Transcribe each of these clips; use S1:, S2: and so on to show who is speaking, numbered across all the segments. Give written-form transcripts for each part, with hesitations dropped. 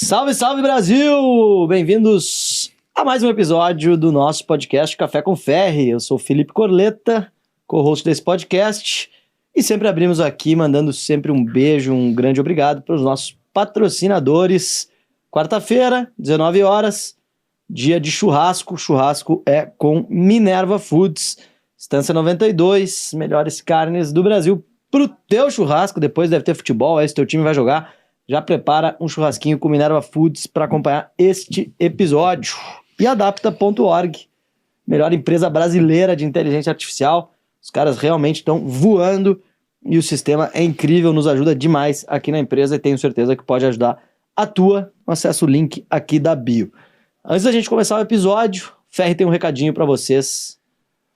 S1: Salve, salve Brasil! Bem-vindos a mais um episódio do nosso podcast Café com Ferri. Eu sou o Felipe Corleta, co-host desse podcast, e sempre abrimos aqui mandando sempre um beijo, um grande obrigado para os nossos patrocinadores. Quarta-feira, 19 horas, dia de churrasco. Churrasco é com Minerva Foods, Estância 92, melhores carnes do Brasil pro teu churrasco. Depois deve ter futebol, aí se teu time vai jogar, já prepara um churrasquinho com Minerva Foods para acompanhar este episódio. E Adapta.org, melhor empresa brasileira de inteligência artificial. Os caras realmente estão voando e o sistema é incrível, nos ajuda demais aqui na empresa e tenho certeza que pode ajudar a tua. Acesse o link aqui da bio. Antes da gente começar o episódio, Ferri tem um recadinho para vocês.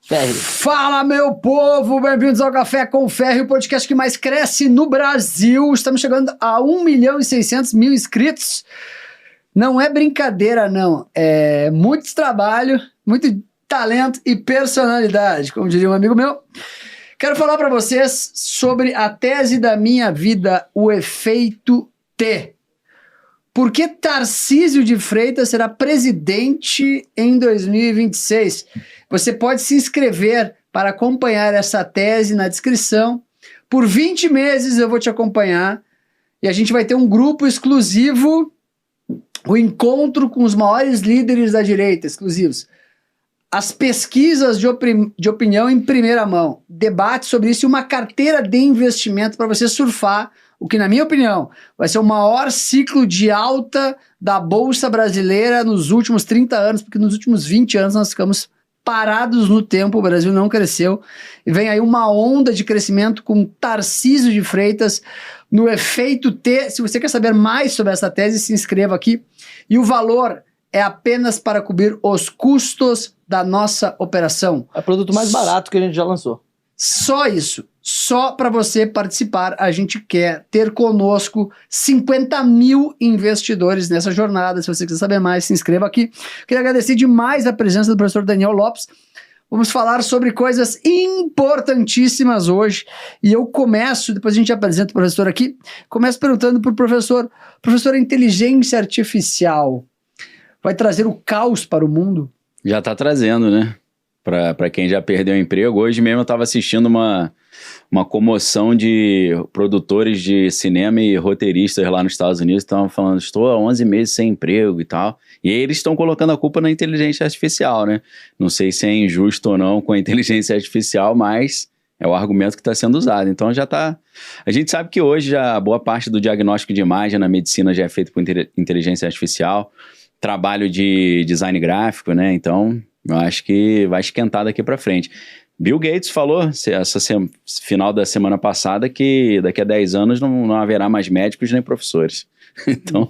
S1: Ferri.
S2: Fala, meu povo! Bem-vindos ao Café com Ferri, o podcast que mais cresce no Brasil. Estamos chegando a 1.600.000 inscritos. Não é brincadeira, não. É muito trabalho, muito talento e personalidade, como diria um amigo meu. Quero falar para vocês sobre a tese da minha vida, o efeito T. Por que Tarcísio de Freitas será presidente em 2026? Você pode se inscrever para acompanhar essa tese na descrição. Por 20 meses eu vou te acompanhar e a gente vai ter um grupo exclusivo, o encontro com os maiores líderes da direita, exclusivos. As pesquisas de opinião em primeira mão, debate sobre isso e uma carteira de investimento para você surfar, o que, na minha opinião, vai ser o maior ciclo de alta da Bolsa Brasileira nos últimos 30 anos, porque nos últimos 20 anos nós ficamos parados no tempo, o Brasil não cresceu, e vem aí uma onda de crescimento com Tarcísio de Freitas no efeito T. Se você quer saber mais sobre essa tese, se inscreva aqui. E o valor é apenas para cobrir os custos da nossa operação.
S1: É o produto mais barato que a gente já lançou.
S2: Só isso. Só para você participar, a gente quer ter conosco 50 mil investidores nessa jornada. Se você quiser saber mais, se inscreva aqui. Queria agradecer demais a presença do professor Daniel Lopes. Vamos falar sobre coisas importantíssimas hoje. E eu começo, depois a gente apresenta o professor aqui, começo perguntando para o professor, a inteligência artificial vai trazer o caos para o mundo?
S3: Já está trazendo, né? Para quem já perdeu o emprego. Hoje mesmo eu estava assistindo uma comoção de produtores de cinema e roteiristas lá nos Estados Unidos. Estavam falando, estou há 11 meses sem emprego e tal. E aí eles estão colocando a culpa na inteligência artificial, né? Não sei se é injusto ou não com a inteligência artificial, mas é o argumento que está sendo usado. Então já está... A gente sabe que hoje já boa parte do diagnóstico de imagem na medicina já é feito por inteligência artificial. Trabalho de design gráfico, né? Então, eu acho que vai esquentar daqui para frente. Bill Gates falou final da semana passada que daqui a 10 anos não haverá mais médicos nem professores. Então,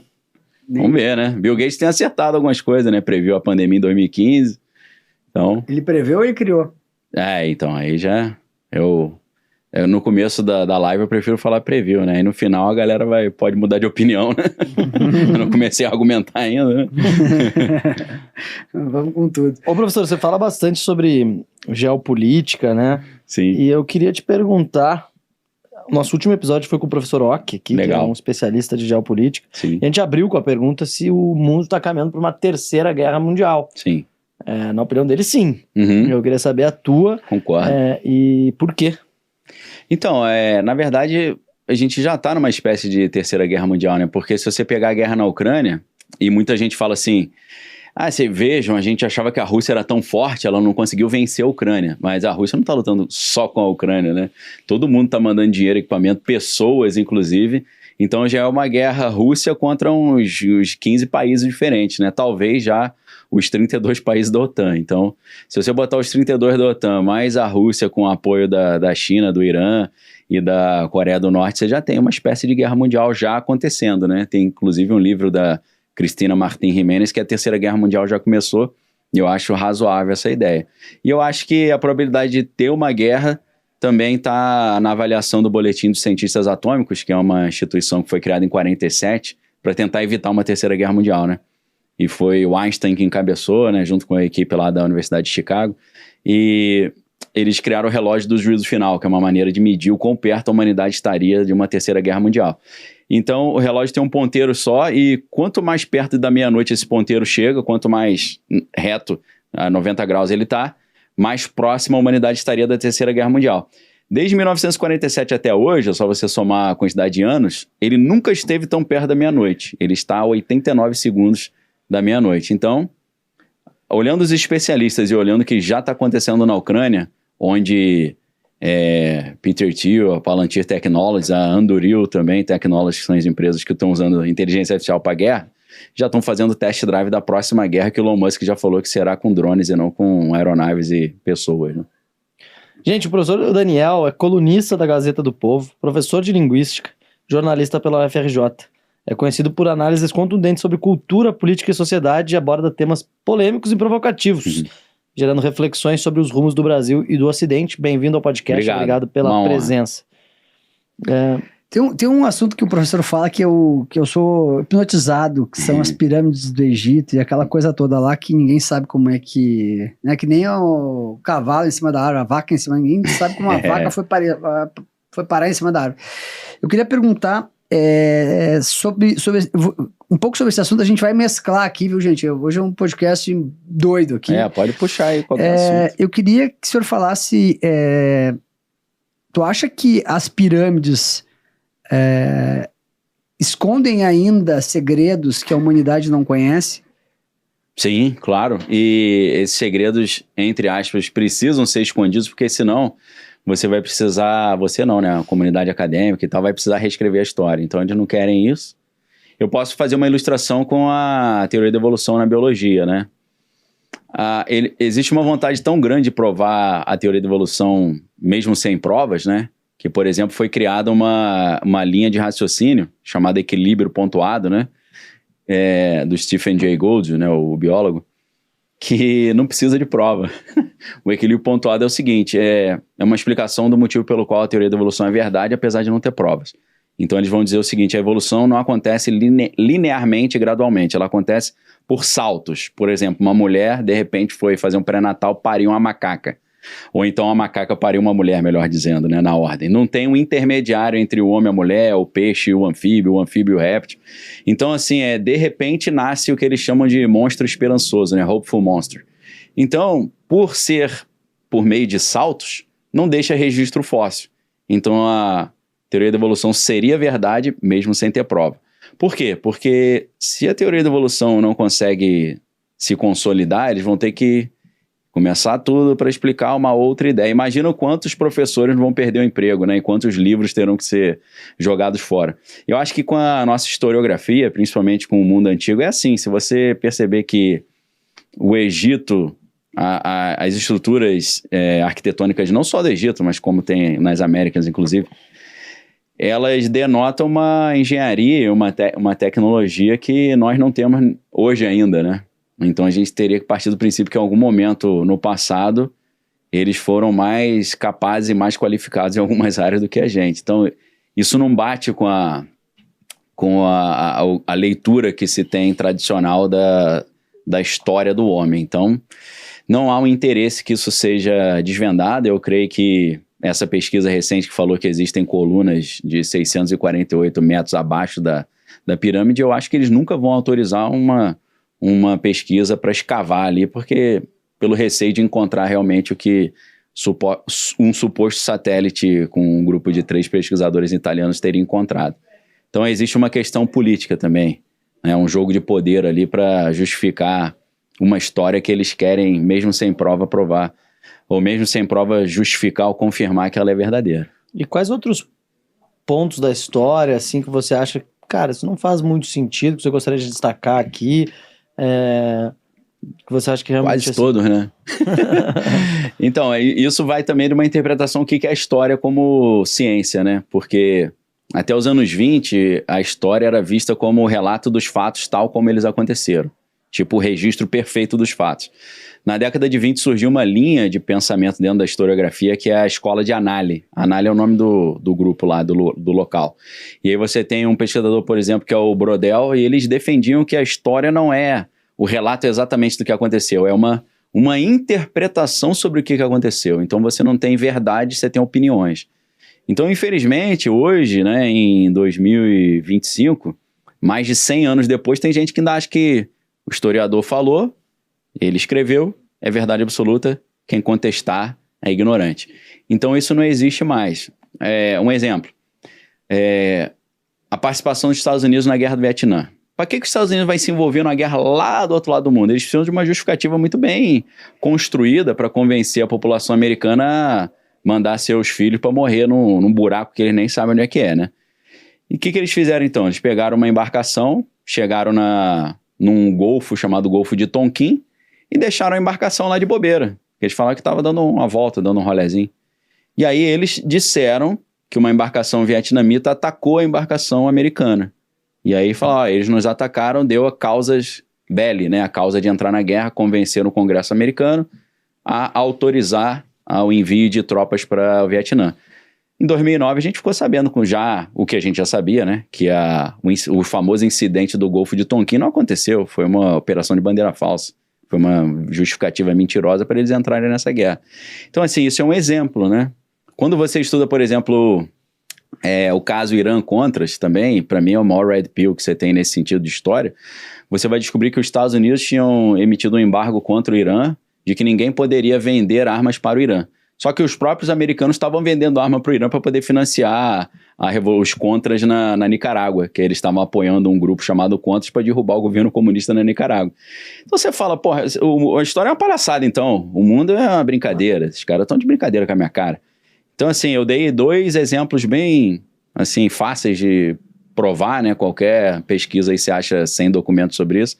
S3: vamos ver, né? Bill Gates tem acertado algumas coisas, né? Previu a pandemia em 2015. Então,
S2: ele preveu ou ele criou?
S3: Então, aí já... no começo da live eu prefiro falar preview, né? E no final a galera pode mudar de opinião, né? Eu não comecei a argumentar ainda, né?
S2: Vamos com tudo.
S1: Ô professor, você fala bastante sobre geopolítica, né?
S3: Sim.
S1: E eu queria te perguntar, o nosso último episódio foi com o professor Ock, que é um especialista de geopolítica.
S3: Sim.
S1: E a gente abriu com a pergunta se o mundo está caminhando para uma terceira guerra mundial.
S3: Sim.
S1: Na opinião dele, sim.
S3: Uhum.
S1: Eu queria saber a tua.
S3: Concordo.
S1: E por quê?
S3: Então, na verdade, a gente já está numa espécie de terceira guerra mundial, né? Porque se você pegar a guerra na Ucrânia, e muita gente fala assim, vejam, a gente achava que a Rússia era tão forte, ela não conseguiu vencer a Ucrânia. Mas a Rússia não está lutando só com a Ucrânia, né? Todo mundo está mandando dinheiro, equipamento, pessoas, inclusive. Então já é uma guerra Rússia contra uns 15 países diferentes, né? Talvez já os 32 países da OTAN. Então, se você botar os 32 da OTAN, mais a Rússia com o apoio da China, do Irã e da Coreia do Norte, você já tem uma espécie de guerra mundial já acontecendo, né? Tem inclusive um livro da Cristina Martín Jiménez que a Terceira Guerra Mundial já começou, e eu acho razoável essa ideia. E eu acho que a probabilidade de ter uma guerra também está na avaliação do Boletim dos Cientistas Atômicos, que é uma instituição que foi criada em 1947 para tentar evitar uma Terceira Guerra Mundial, né? E foi o Einstein que encabeçou, né, junto com a equipe lá da Universidade de Chicago. E eles criaram o relógio do juízo final, que é uma maneira de medir o quão perto a humanidade estaria de uma terceira guerra mundial. Então, o relógio tem um ponteiro só e quanto mais perto da meia-noite esse ponteiro chega, quanto mais reto, a 90 graus ele está, mais próxima a humanidade estaria da terceira guerra mundial. Desde 1947 até hoje, é só você somar a quantidade de anos, ele nunca esteve tão perto da meia-noite. Ele está a 89 segundos da meia-noite. Então, olhando os especialistas e olhando o que já está acontecendo na Ucrânia, onde Peter Thiel, a Palantir Technologies, a Anduril também, Technologies, que são as empresas que estão usando inteligência artificial para a guerra, já estão fazendo test drive da próxima guerra, que o Elon Musk já falou que será com drones e não com aeronaves e pessoas, né?
S1: Gente, o professor Daniel é colunista da Gazeta do Povo, professor de linguística, jornalista pela UFRJ. É conhecido por análises contundentes sobre cultura, política e sociedade e aborda temas polêmicos e provocativos, gerando reflexões sobre os rumos do Brasil e do Ocidente. Bem-vindo ao podcast, obrigado pela presença.
S2: Tem um assunto que o professor fala que eu sou hipnotizado, que são as pirâmides do Egito e aquela coisa toda lá que ninguém sabe como é que... Né, que nem o cavalo em cima da árvore, a vaca em cima, ninguém sabe como a vaca foi parar em cima da árvore. Eu queria perguntar sobre um pouco sobre esse assunto. A gente vai mesclar aqui, viu, gente? Hoje é um podcast doido aqui.
S3: Pode puxar aí qualquer assunto.
S2: Eu queria que o senhor falasse... tu acha que as pirâmides escondem ainda segredos que a humanidade não conhece?
S3: Sim, claro. E esses segredos, entre aspas, precisam ser escondidos, porque senão você vai precisar, você não, né? A comunidade acadêmica e tal, vai precisar reescrever a história. Então, eles não querem isso. Eu posso fazer uma ilustração com a teoria da evolução na biologia, né? Existe uma vontade tão grande de provar a teoria da evolução, mesmo sem provas, né? Que, por exemplo, foi criada uma linha de raciocínio chamada equilíbrio pontuado, né? Do Stephen Jay Gould, né? O biólogo, que não precisa de prova. O equilíbrio pontuado é o seguinte, é uma explicação do motivo pelo qual a teoria da evolução é verdade, apesar de não ter provas. Então, eles vão dizer o seguinte, a evolução não acontece linearmente e gradualmente, ela acontece por saltos. Por exemplo, uma mulher, de repente, foi fazer um pré-natal, pariu uma macaca. Ou então a macaca pariu uma mulher, melhor dizendo, né, na ordem. Não tem um intermediário entre o homem e a mulher, o peixe e o anfíbio e o réptil. Então, assim, de repente nasce o que eles chamam de monstro esperançoso, né, hopeful monster. Então, por meio de saltos, não deixa registro fóssil. Então, a teoria da evolução seria verdade, mesmo sem ter prova. Por quê? Porque se a teoria da evolução não consegue se consolidar, eles vão ter que começar tudo para explicar uma outra ideia. Imagina quantos professores vão perder o emprego, né? E quantos livros terão que ser jogados fora. Eu acho que com a nossa historiografia, principalmente com o mundo antigo, é assim. Se você perceber que o Egito, as estruturas arquitetônicas, não só do Egito, mas como tem nas Américas, inclusive, elas denotam uma engenharia, uma tecnologia que nós não temos hoje ainda, né? Então a gente teria que partir do princípio que em algum momento no passado eles foram mais capazes e mais qualificados em algumas áreas do que a gente. Então isso não bate com a leitura que se tem tradicional da história do homem. Então não há um interesse que isso seja desvendado. Eu creio que essa pesquisa recente que falou que existem colunas de 648 metros abaixo da pirâmide, eu acho que eles nunca vão autorizar uma pesquisa para escavar ali, porque pelo receio de encontrar realmente o que um suposto satélite com um grupo de 3 pesquisadores italianos teria encontrado. Então existe uma questão política também, né? Um jogo de poder ali para justificar uma história que eles querem, mesmo sem prova, provar, ou mesmo sem prova justificar ou confirmar que ela é verdadeira.
S1: E quais outros pontos da história, assim, que você acha, cara, isso não faz muito sentido, que você gostaria de destacar aqui? Que você acha que realmente...
S3: Quase todos, né? Então, isso vai também de uma interpretação do que é a história como ciência, né? Porque até os anos 20, a história era vista como o relato dos fatos tal como eles aconteceram. Tipo o registro perfeito dos fatos. Na década de 20 surgiu uma linha de pensamento dentro da historiografia que é a escola de Análise. Análise é o nome do grupo lá, do local. E aí você tem um pesquisador, por exemplo, que é o Brodel, e eles defendiam que a história não é o relato exatamente do que aconteceu, é uma uma interpretação sobre o que aconteceu. Então você não tem verdade, você tem opiniões. Então, infelizmente, hoje, né, em 2025, mais de 100 anos depois, tem gente que ainda acha que o historiador falou, ele escreveu, é verdade absoluta, quem contestar é ignorante. Então isso não existe mais. Um exemplo, a participação dos Estados Unidos na Guerra do Vietnã. Para que os Estados Unidos vai se envolver numa guerra lá do outro lado do mundo? Eles precisam de uma justificativa muito bem construída para convencer a população americana a mandar seus filhos para morrer num buraco que eles nem sabem onde é que é, né? E o que eles fizeram então? Eles pegaram uma embarcação, chegaram num golfo chamado Golfo de Tonkin e deixaram a embarcação lá de bobeira. Eles falaram que estava dando uma volta, dando um rolezinho. E aí eles disseram que uma embarcação vietnamita atacou a embarcação americana. E aí falaram, eles nos atacaram, deu a causas belli, né? A causa de entrar na guerra, convenceram o Congresso americano a autorizar o envio de tropas para o Vietnã. Em 2009 a gente ficou sabendo com já o que a gente já sabia, né? Que o famoso incidente do Golfo de Tonkin não aconteceu, foi uma operação de bandeira falsa. Foi uma justificativa mentirosa para eles entrarem nessa guerra. Então, assim, isso é um exemplo, né? Quando você estuda, por exemplo, o caso Irã-Contras também, para mim é o maior red pill que você tem nesse sentido de história, você vai descobrir que os Estados Unidos tinham emitido um embargo contra o Irã, de que ninguém poderia vender armas para o Irã. Só que os próprios americanos estavam vendendo arma para o Irã para poder financiar os Contras na Nicarágua, que eles estavam apoiando um grupo chamado Contras para derrubar o governo comunista na Nicarágua. Então você fala, porra, a história é uma palhaçada então, o mundo é uma brincadeira, esses caras estão de brincadeira com a minha cara. Então assim, eu dei 2 exemplos bem assim, fáceis de provar, né? Qualquer pesquisa aí você acha 100 documentos sobre isso,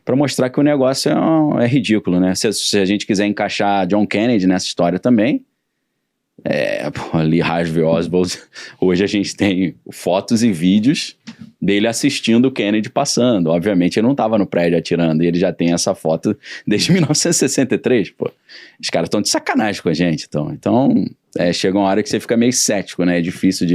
S3: para mostrar que o negócio é ridículo, né? Se a gente quiser encaixar John Kennedy nessa história também, Lee Harvey Oswald, hoje a gente tem fotos e vídeos dele assistindo o Kennedy passando. Obviamente ele não estava no prédio atirando, e ele já tem essa foto desde 1963, pô. Os caras estão de sacanagem com a gente, então chega uma hora que você fica meio cético, né? É difícil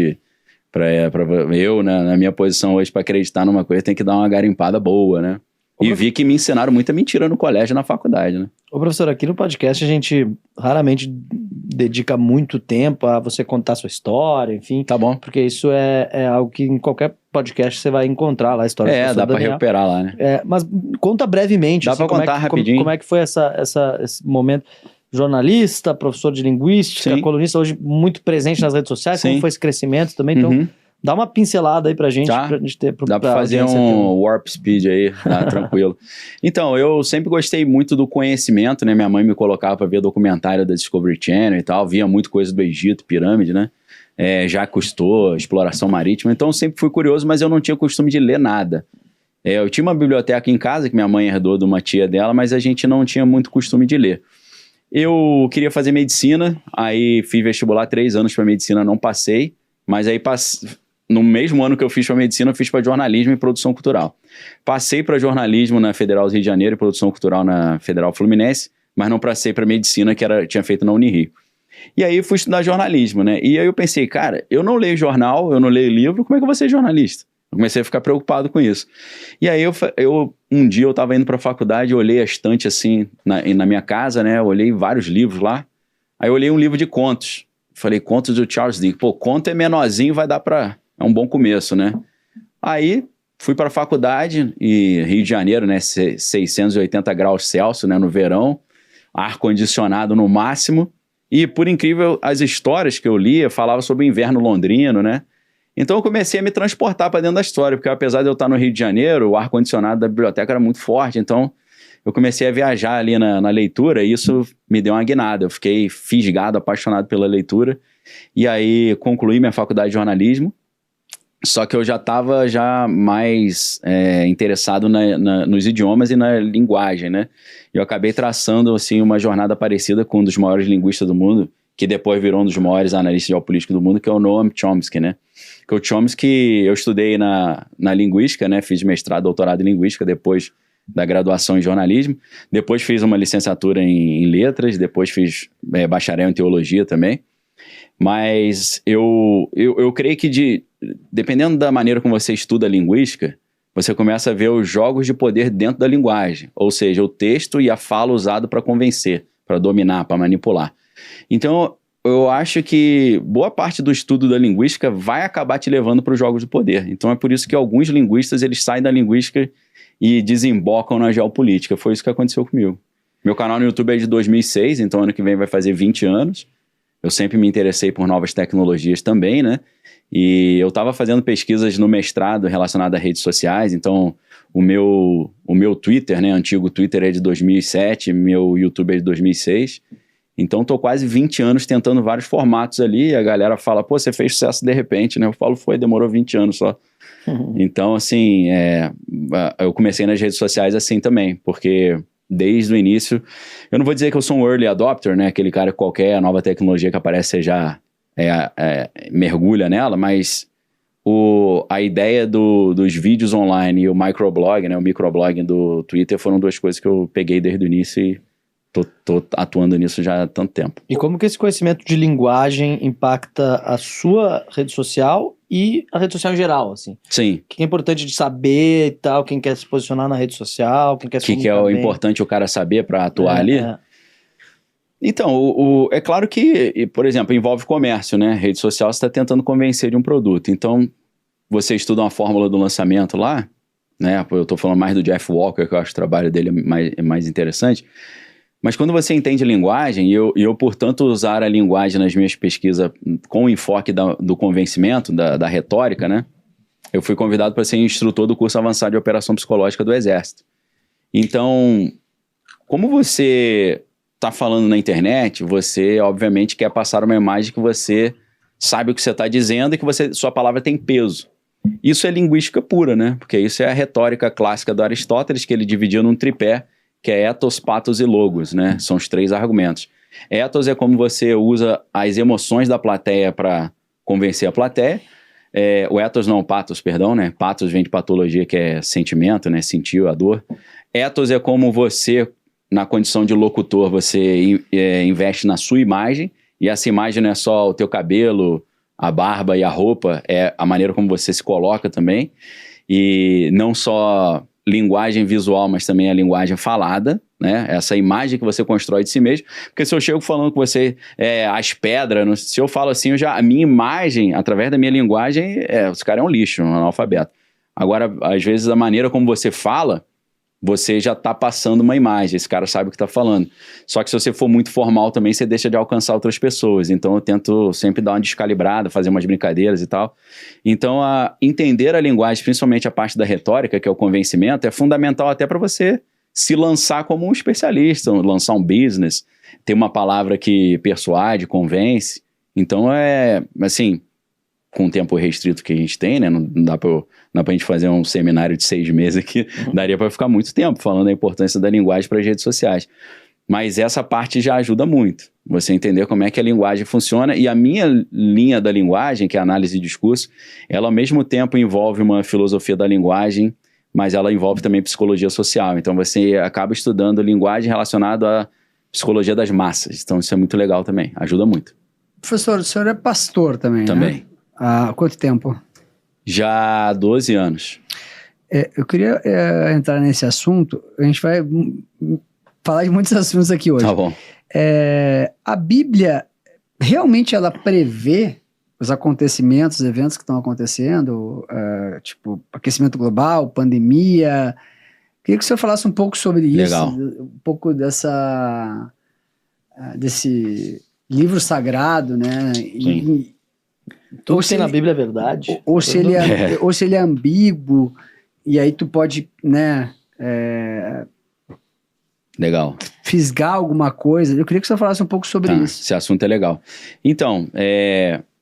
S3: eu, na minha posição hoje, para acreditar numa coisa, tem que dar uma garimpada boa, né? E vi que me ensinaram muita mentira no colégio e na faculdade, né?
S1: Ô, professor, aqui no podcast a gente raramente dedica muito tempo a você contar a sua história, enfim.
S3: Tá bom.
S1: Porque isso é algo que em qualquer podcast você vai encontrar lá, a história do professor
S3: dá pra
S1: Daniel.
S3: recuperar lá, né?
S1: Mas conta brevemente.
S3: Dá pra contar rapidinho.
S1: Como é que foi esse momento? Jornalista, professor de linguística,
S3: Sim.
S1: Colunista, hoje muito presente nas redes sociais.
S3: Sim.
S1: Como foi esse crescimento também? Então, dá uma pincelada aí pra gente.
S3: Tá.
S1: Pra gente ter,
S3: Dá pra fazer um warp speed aí, tranquilo. Então, eu sempre gostei muito do conhecimento, né? Minha mãe me colocava pra ver documentário da Discovery Channel e tal, via muito coisa do Egito, pirâmide, né? Jacques Cousteau, exploração marítima. Então, eu sempre fui curioso, mas eu não tinha costume de ler nada. Eu tinha uma biblioteca em casa, que minha mãe herdou de uma tia dela, mas a gente não tinha muito costume de ler. Eu queria fazer medicina, aí fiz vestibular 3 anos para medicina, não passei, mas aí no mesmo ano que eu fiz para medicina, eu fiz para jornalismo e produção cultural. Passei para jornalismo na Federal do Rio de Janeiro e produção cultural na Federal Fluminense, mas não passei para medicina, que tinha feito na Unirio. E aí fui estudar jornalismo, né? E aí eu pensei, cara, eu não leio jornal, eu não leio livro, como é que eu vou ser jornalista? Eu comecei a ficar preocupado com isso. E aí um dia eu estava indo para a faculdade, eu olhei a estante assim na minha casa, né? Eu olhei vários livros lá. Aí eu olhei um livro de contos. Falei, contos do Charles Dickens. Pô, conto é menorzinho, vai dar para... É um bom começo, né? Aí fui para a faculdade, e Rio de Janeiro, né? 680 graus Celsius, né? No verão, ar-condicionado no máximo. E, por incrível, as histórias que eu lia falavam sobre o inverno londrino, né? Então eu comecei a me transportar para dentro da história, porque apesar de eu estar no Rio de Janeiro, o ar-condicionado da biblioteca era muito forte, então eu comecei a viajar ali na leitura, e isso me deu uma guinada. Eu fiquei fisgado, apaixonado pela leitura, e aí concluí minha faculdade de jornalismo, só que eu já estava mais interessado nos idiomas e na linguagem, né? E eu acabei traçando assim, uma jornada parecida com um dos maiores linguistas do mundo, que depois virou um dos maiores analistas geopolíticos do mundo, que é o Noam Chomsky, né? Que o Chomsky, eu estudei na linguística, né? Fiz mestrado, doutorado em linguística, depois da graduação em jornalismo. Depois fiz uma licenciatura em letras, depois fiz bacharel em teologia também. Mas eu creio que dependendo da maneira como você estuda a linguística, você começa a ver os jogos de poder dentro da linguagem, ou seja, o texto e a fala usado para convencer, para dominar, para manipular. Então, eu acho que boa parte do estudo da linguística vai acabar te levando para os jogos de poder. Então, é por isso que alguns linguistas, eles saem da linguística e desembocam na geopolítica. Foi isso que aconteceu comigo. Meu canal no YouTube é de 2006, então ano que vem vai fazer 20 anos. Eu sempre me interessei por novas tecnologias também, né? E eu estava fazendo pesquisas no mestrado relacionadas a redes sociais, então o meu Twitter, né, antigo Twitter é de 2007, meu YouTube é de 2006, então estou quase 20 anos tentando vários formatos ali, e a galera fala, pô, você fez sucesso de repente, né? Eu falo, demorou 20 anos só. Então, assim, eu comecei nas redes sociais assim também, porque desde o início, eu não vou dizer que eu sou um early adopter, né, aquele cara que qualquer nova tecnologia que aparece você já mergulha nela, mas a ideia dos vídeos online e o microblog, né, o microblog do Twitter foram duas coisas que eu peguei desde o início e tô atuando nisso já há tanto tempo.
S1: E como que esse conhecimento de linguagem impacta a sua rede social e a rede social em geral, assim?
S3: Sim.
S1: O que é importante de saber e tal, quem quer se posicionar na rede social, quem quer se comunicar
S3: que é
S1: bem.
S3: importante o cara saber para atuar ali? Então, é claro que, por exemplo, envolve comércio, né? Rede social você está tentando convencer de um produto. Então, você estuda uma fórmula do lançamento lá, né? Eu estou falando mais do Jeff Walker, que eu acho o trabalho dele mais interessante. Mas quando você entende linguagem, e eu, portanto, usar a linguagem nas minhas pesquisas com o enfoque do convencimento, da retórica, né? Eu fui convidado para ser instrutor do curso avançado de operação psicológica do Exército. Então, como você está falando na internet, você, obviamente, quer passar uma imagem que você sabe o que você está dizendo e que sua palavra tem peso. Isso é linguística pura, né? Porque isso é a retórica clássica do Aristóteles, que ele dividiu num tripé, que é ethos, pathos e logos, né? São os 3 argumentos. Ethos é como você usa as emoções da plateia para convencer a plateia. O ethos não, pathos, perdão, né? Pathos vem de patologia, que é sentimento, né? Sentir a dor. Ethos é como você, na condição de locutor, você investe na sua imagem, e essa imagem não é só o teu cabelo, a barba e a roupa, é a maneira como você se coloca também, e não só linguagem visual, mas também a linguagem falada, né? Essa imagem que você constrói de si mesmo, porque se eu chego falando com você as pedras, se eu falo assim, a minha imagem, através da minha linguagem, esse cara é um lixo, um analfabeto. Agora, às vezes, a maneira como você fala, você já está passando uma imagem, esse cara sabe o que está falando. Só que se você for muito formal também, você deixa de alcançar outras pessoas. Então eu tento sempre dar uma descalibrada, fazer umas brincadeiras e tal. Então entender a linguagem, principalmente a parte da retórica, que é o convencimento, é fundamental até para você se lançar como um especialista, lançar um business, ter uma palavra que persuade, convence. Então assim, com o tempo restrito que a gente tem, né? Não dá pra gente fazer um seminário de 6 meses aqui, daria para ficar muito tempo falando da importância da linguagem para as redes sociais. Mas essa parte já ajuda muito, você entender como é que a linguagem funciona, e a minha linha da linguagem, que é a análise de discurso, ela ao mesmo tempo envolve uma filosofia da linguagem, mas ela envolve também psicologia social. Então você acaba estudando linguagem relacionada à psicologia das massas. Então isso é muito legal também, ajuda muito.
S2: Professor, o senhor é pastor também,
S3: Também.
S2: Né? Há quanto tempo?
S3: Já há 12 anos.
S2: Eu queria entrar nesse assunto. A gente vai falar de muitos assuntos aqui hoje.
S3: Tá bom.
S2: A Bíblia, realmente ela prevê os acontecimentos, os eventos que estão acontecendo, tipo aquecimento global, pandemia. Queria que o senhor falasse um pouco sobre isso.
S3: Legal.
S2: Um pouco desse livro sagrado, né?
S3: Sim.
S1: Tudo que tem na Bíblia é verdade.
S2: Ou se ele é ambíguo, e aí tu pode, né,
S3: Legal.
S2: fisgar alguma coisa. Eu queria que você falasse um pouco sobre isso.
S3: Esse assunto é legal. Então,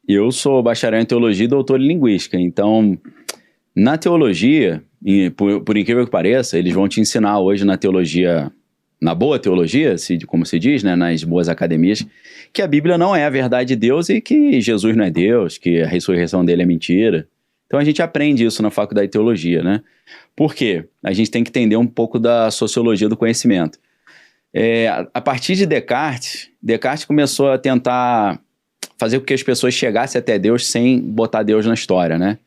S3: eu sou bacharel em teologia e doutor em linguística. Então, na teologia, por incrível que pareça, eles vão te ensinar hoje na teologia, na boa teologia, como se diz, né, nas boas academias, que a Bíblia não é a verdade de Deus e que Jesus não é Deus, que a ressurreição dele é mentira. Então a gente aprende isso na faculdade de teologia, né? Por quê? A gente tem que entender um pouco da sociologia do conhecimento. A partir de Descartes começou a tentar fazer com que as pessoas chegassem até Deus sem botar Deus na história, né?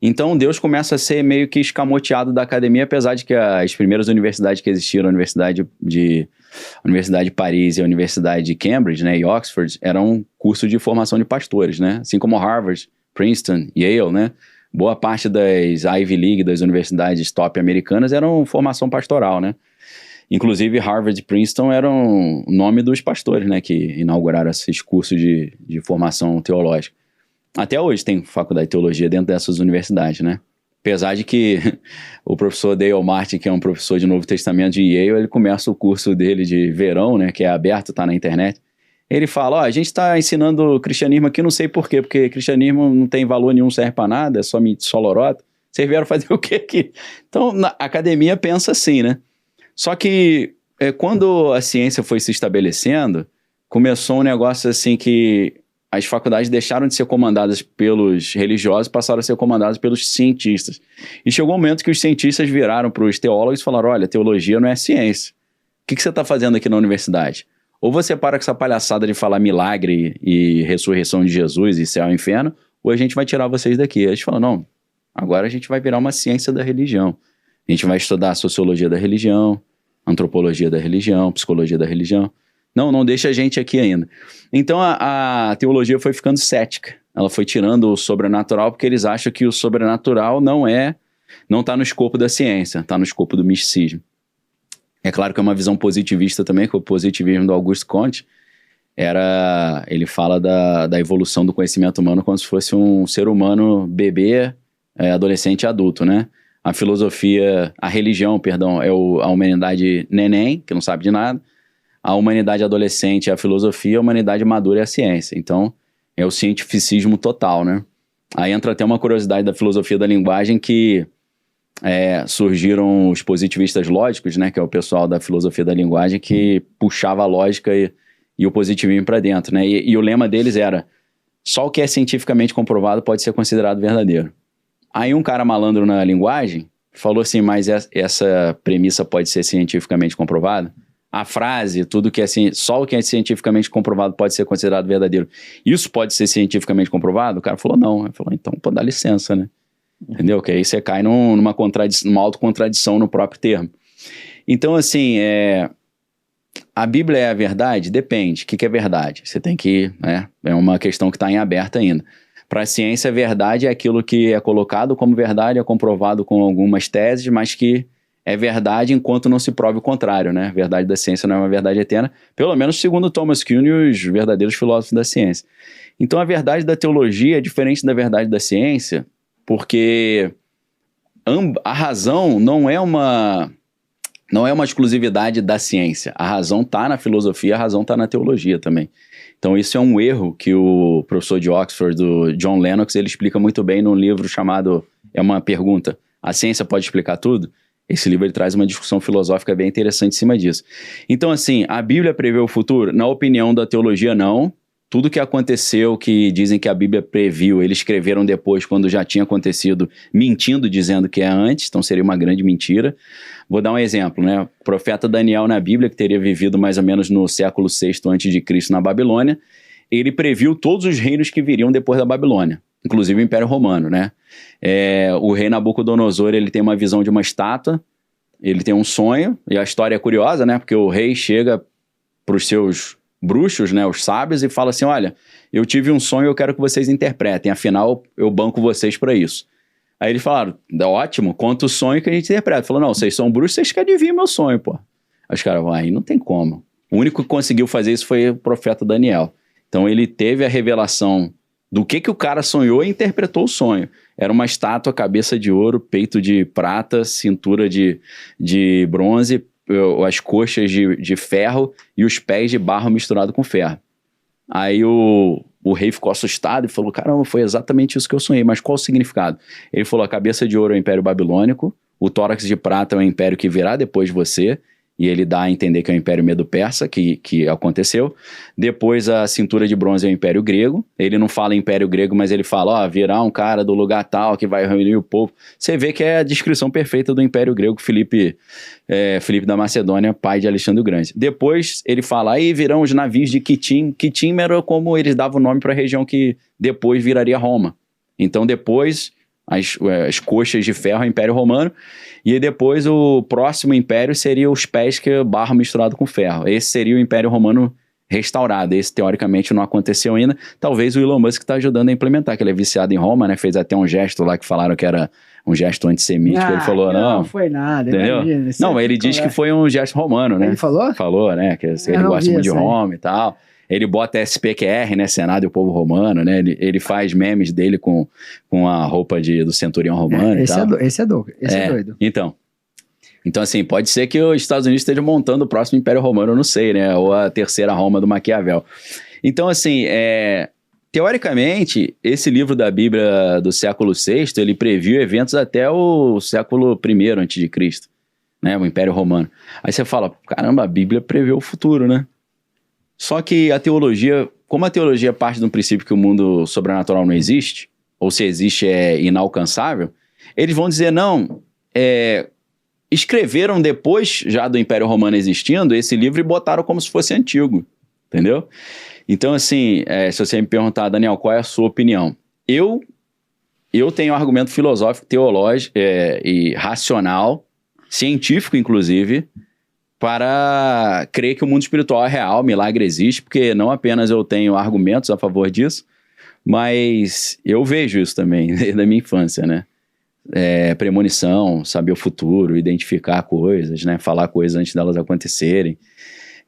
S3: Então Deus começa a ser meio que escamoteado da academia, apesar de que as primeiras universidades que existiram, a Universidade de Paris e a Universidade de Cambridge, né, e Oxford, eram curso de formação de pastores, né? Assim como Harvard, Princeton, Yale, né? Boa parte das Ivy League, das universidades top americanas, eram formação pastoral, né? Inclusive Harvard e Princeton eram o nome dos pastores, né, que inauguraram esses cursos de formação teológica. Até hoje tem faculdade de teologia dentro dessas universidades, né? Apesar de que o professor Dale Martin, que é um professor de Novo Testamento de Yale, ele começa o curso dele de verão, né, que é aberto, tá na internet. Ele fala, a gente está ensinando cristianismo aqui, não sei por quê, porque cristianismo não tem valor nenhum, serve para nada, é só lorota. Vocês vieram fazer o quê aqui? Então, a academia pensa assim, né? Só que quando a ciência foi se estabelecendo, começou um negócio assim que as faculdades deixaram de ser comandadas pelos religiosos, passaram a ser comandadas pelos cientistas. E chegou um momento que os cientistas viraram para os teólogos e falaram, olha, teologia não é ciência. O que você está fazendo aqui na universidade? Ou você para com essa palhaçada de falar milagre e ressurreição de Jesus e céu e inferno, ou a gente vai tirar vocês daqui. Eles falam, não, agora a gente vai virar uma ciência da religião. A gente vai estudar a sociologia da religião, antropologia da religião, psicologia da religião. Não deixa a gente aqui ainda. Então a teologia foi ficando cética. Ela foi tirando o sobrenatural porque eles acham que o sobrenatural não está no escopo da ciência, está no escopo do misticismo. É claro que é uma visão positivista também, que o positivismo do Auguste Comte ele fala da evolução do conhecimento humano como se fosse um ser humano bebê, adolescente e adulto, né? A religião, é a humanidade neném, que não sabe de nada. A humanidade adolescente é a filosofia, a humanidade madura é a ciência. Então, é o cientificismo total, né? Aí entra até uma curiosidade da filosofia da linguagem que surgiram os positivistas lógicos, né? Que é o pessoal da filosofia da linguagem que puxava a lógica e o positivismo para dentro, né? E o lema deles era, só o que é cientificamente comprovado pode ser considerado verdadeiro. Aí um cara malandro na linguagem falou assim, mas essa premissa pode ser cientificamente comprovada? A frase, tudo que é só o que é cientificamente comprovado pode ser considerado verdadeiro. Isso pode ser cientificamente comprovado? O cara falou, não. Ele falou, então pode dar licença, né? Entendeu? Que aí você cai numa autocontradição no próprio termo. Então, assim, a Bíblia é a verdade? Depende. O que é verdade? Você tem que... É uma questão que está em aberto ainda. Para a ciência, a verdade é aquilo que é colocado como verdade, é comprovado com algumas teses, mas que é verdade enquanto não se prove o contrário, né? A verdade da ciência não é uma verdade eterna, pelo menos segundo Thomas Kuhn e os verdadeiros filósofos da ciência. Então a verdade da teologia é diferente da verdade da ciência, porque a razão não é uma exclusividade da ciência. A razão está na filosofia, a razão está na teologia também. Então isso é um erro que o professor de Oxford, o John Lennox, ele explica muito bem num livro chamado, é uma pergunta, a ciência pode explicar tudo? Esse livro ele traz uma discussão filosófica bem interessante em cima disso. Então, assim, a Bíblia prevê o futuro? Na opinião da teologia, não. Tudo que aconteceu, que dizem que a Bíblia previu, eles escreveram depois, quando já tinha acontecido, mentindo, dizendo que é antes, então seria uma grande mentira. Vou dar um exemplo, né? O profeta Daniel na Bíblia, que teria vivido mais ou menos no século VI a.C. na Babilônia, ele previu todos os reinos que viriam depois da Babilônia, inclusive o Império Romano, né? O rei Nabucodonosor, ele tem uma visão de uma estátua, ele tem um sonho, e a história é curiosa, né? Porque o rei chega para os seus bruxos, né, os sábios, e fala assim, olha, eu tive um sonho e eu quero que vocês interpretem, afinal eu banco vocês para isso. Aí eles falaram, ótimo, conta o sonho que a gente interpreta. Falou, não, vocês são bruxos, vocês que adivinham meu sonho, pô. Aí os caras, aí não tem como. O único que conseguiu fazer isso foi o profeta Daniel. Então ele teve a revelação do que o cara sonhou e interpretou o sonho. Era uma estátua, cabeça de ouro, peito de prata, cintura de bronze, as coxas de ferro e os pés de barro misturado com ferro. Aí o rei ficou assustado e falou, caramba, foi exatamente isso que eu sonhei, mas qual o significado? Ele falou, a cabeça de ouro é o Império Babilônico, o tórax de prata é o império que virá depois de você, e ele dá a entender que é o Império Medo-Persa, que aconteceu. Depois a cintura de bronze é o Império Grego. Ele não fala Império Grego, mas ele fala, virá um cara do lugar tal que vai reunir o povo. Você vê que é a descrição perfeita do Império Grego, Filipe da Macedônia, pai de Alexandre o Grande. Depois ele fala, aí virão os navios de Quitim. Quitim era como eles davam o nome para a região que depois viraria Roma. Então depois as coxas de ferro ao Império Romano, e aí depois o próximo império seria os pés, que é barro misturado com ferro. Esse seria o Império Romano restaurado. Esse, teoricamente, não aconteceu ainda. Talvez o Elon Musk está ajudando a implementar, que ele é viciado em Roma, né? Fez até um gesto lá que falaram que era um gesto antissemítico. Ele falou, não
S2: foi nada.
S3: Entendeu?
S2: Imagina,
S3: não, ele diz que foi um gesto romano, né?
S2: Ele falou?
S3: Falou, né? Que ele gosta muito de Roma e tal. Ele bota SPQR, né? Senado e o povo romano, né? Ele faz memes dele com a roupa do centurião romano e tal.
S2: Esse é doido.
S3: Então, assim, pode ser que os Estados Unidos estejam montando o próximo Império Romano, eu não sei, né? Ou a terceira Roma do Maquiavel. Então, assim, teoricamente, esse livro da Bíblia do século VI, ele previu eventos até o século I a.C., né? O Império Romano. Aí você fala, caramba, a Bíblia previu o futuro, né? Só que a teologia, como a teologia parte de um princípio que o mundo sobrenatural não existe, ou se existe é inalcançável, eles vão dizer, não, escreveram depois já do Império Romano existindo esse livro e botaram como se fosse antigo, entendeu? Então, assim, se você me perguntar, Daniel, qual é a sua opinião? Eu tenho um argumento filosófico, teológico e racional, científico, inclusive, para crer que o mundo espiritual é real, milagre existe, porque não apenas eu tenho argumentos a favor disso, mas eu vejo isso também, desde a minha infância, né? Premonição, saber o futuro, identificar coisas, né? Falar coisas antes delas acontecerem,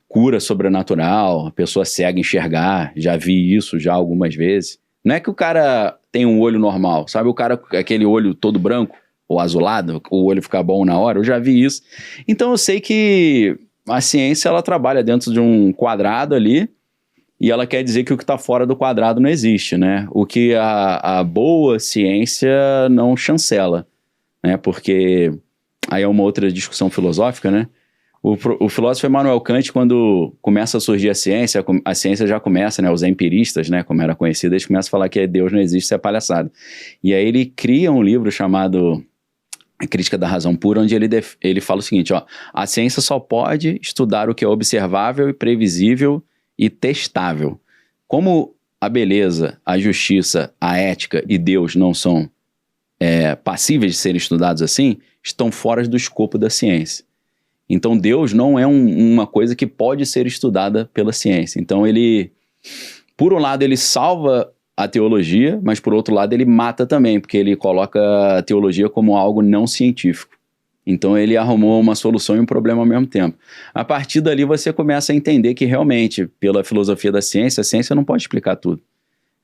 S3: cura sobrenatural, a pessoa cega enxergar, já vi isso já algumas vezes. Não é que o cara tem um olho normal, sabe? O cara, aquele olho todo branco, ou azulado, o olho fica bom na hora, eu já vi isso. Então eu sei que a ciência, ela trabalha dentro de um quadrado ali, e ela quer dizer que o que está fora do quadrado não existe, né? O que a boa ciência não chancela, né? Porque aí é uma outra discussão filosófica, né? O filósofo Immanuel Kant, quando começa a surgir a ciência já começa, né? Os empiristas, né? Como era conhecido, eles começam a falar que Deus não existe, isso é palhaçada. E aí ele cria um livro chamado A Crítica da Razão Pura, onde ele fala o seguinte, ó, a ciência só pode estudar o que é observável e previsível e testável. Como a beleza, a justiça, a ética e Deus não são passíveis de serem estudados assim, estão fora do escopo da ciência. Então Deus não é uma coisa que pode ser estudada pela ciência. Então ele, por um lado, ele salva a teologia, mas por outro lado ele mata também, porque ele coloca a teologia como algo não científico. Então ele arrumou uma solução e um problema ao mesmo tempo. A partir dali você começa a entender que realmente, pela filosofia da ciência, a ciência não pode explicar tudo.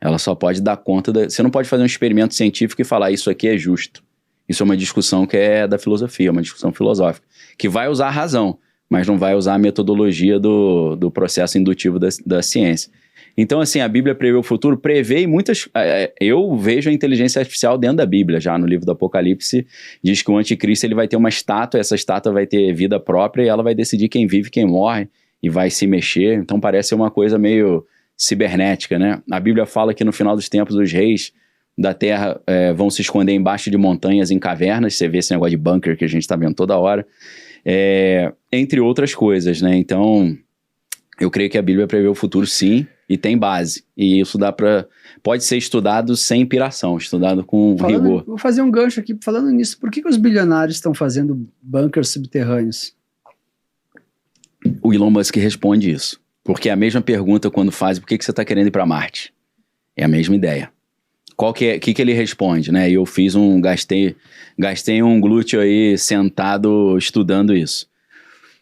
S3: Ela só pode dar conta Você não pode fazer um experimento científico e falar isso aqui é justo. Isso é uma discussão que é da filosofia, uma discussão filosófica, que vai usar a razão, mas não vai usar a metodologia do processo indutivo da ciência. Então, assim, a Bíblia prevê o futuro, prevê muitas... eu vejo a inteligência artificial dentro da Bíblia, já no livro do Apocalipse, diz que o anticristo ele vai ter uma estátua, essa estátua vai ter vida própria e ela vai decidir quem vive e quem morre, e vai se mexer. Então parece uma coisa meio cibernética, né? A Bíblia fala que no final dos tempos os reis da terra vão se esconder embaixo de montanhas, em cavernas. Você vê esse negócio de bunker que a gente está vendo toda hora, entre outras coisas, né? Então eu creio que a Bíblia prevê o futuro, sim, e tem base, e isso pode ser estudado sem piração, estudado com rigor.
S2: Vou fazer um gancho aqui, falando nisso, por que os bilionários estão fazendo bunkers subterrâneos?
S3: O Elon Musk responde isso, porque é a mesma pergunta quando faz, por que você está querendo ir para Marte? É a mesma ideia. O que ele responde, né? Eu gastei um glúteo aí sentado estudando isso.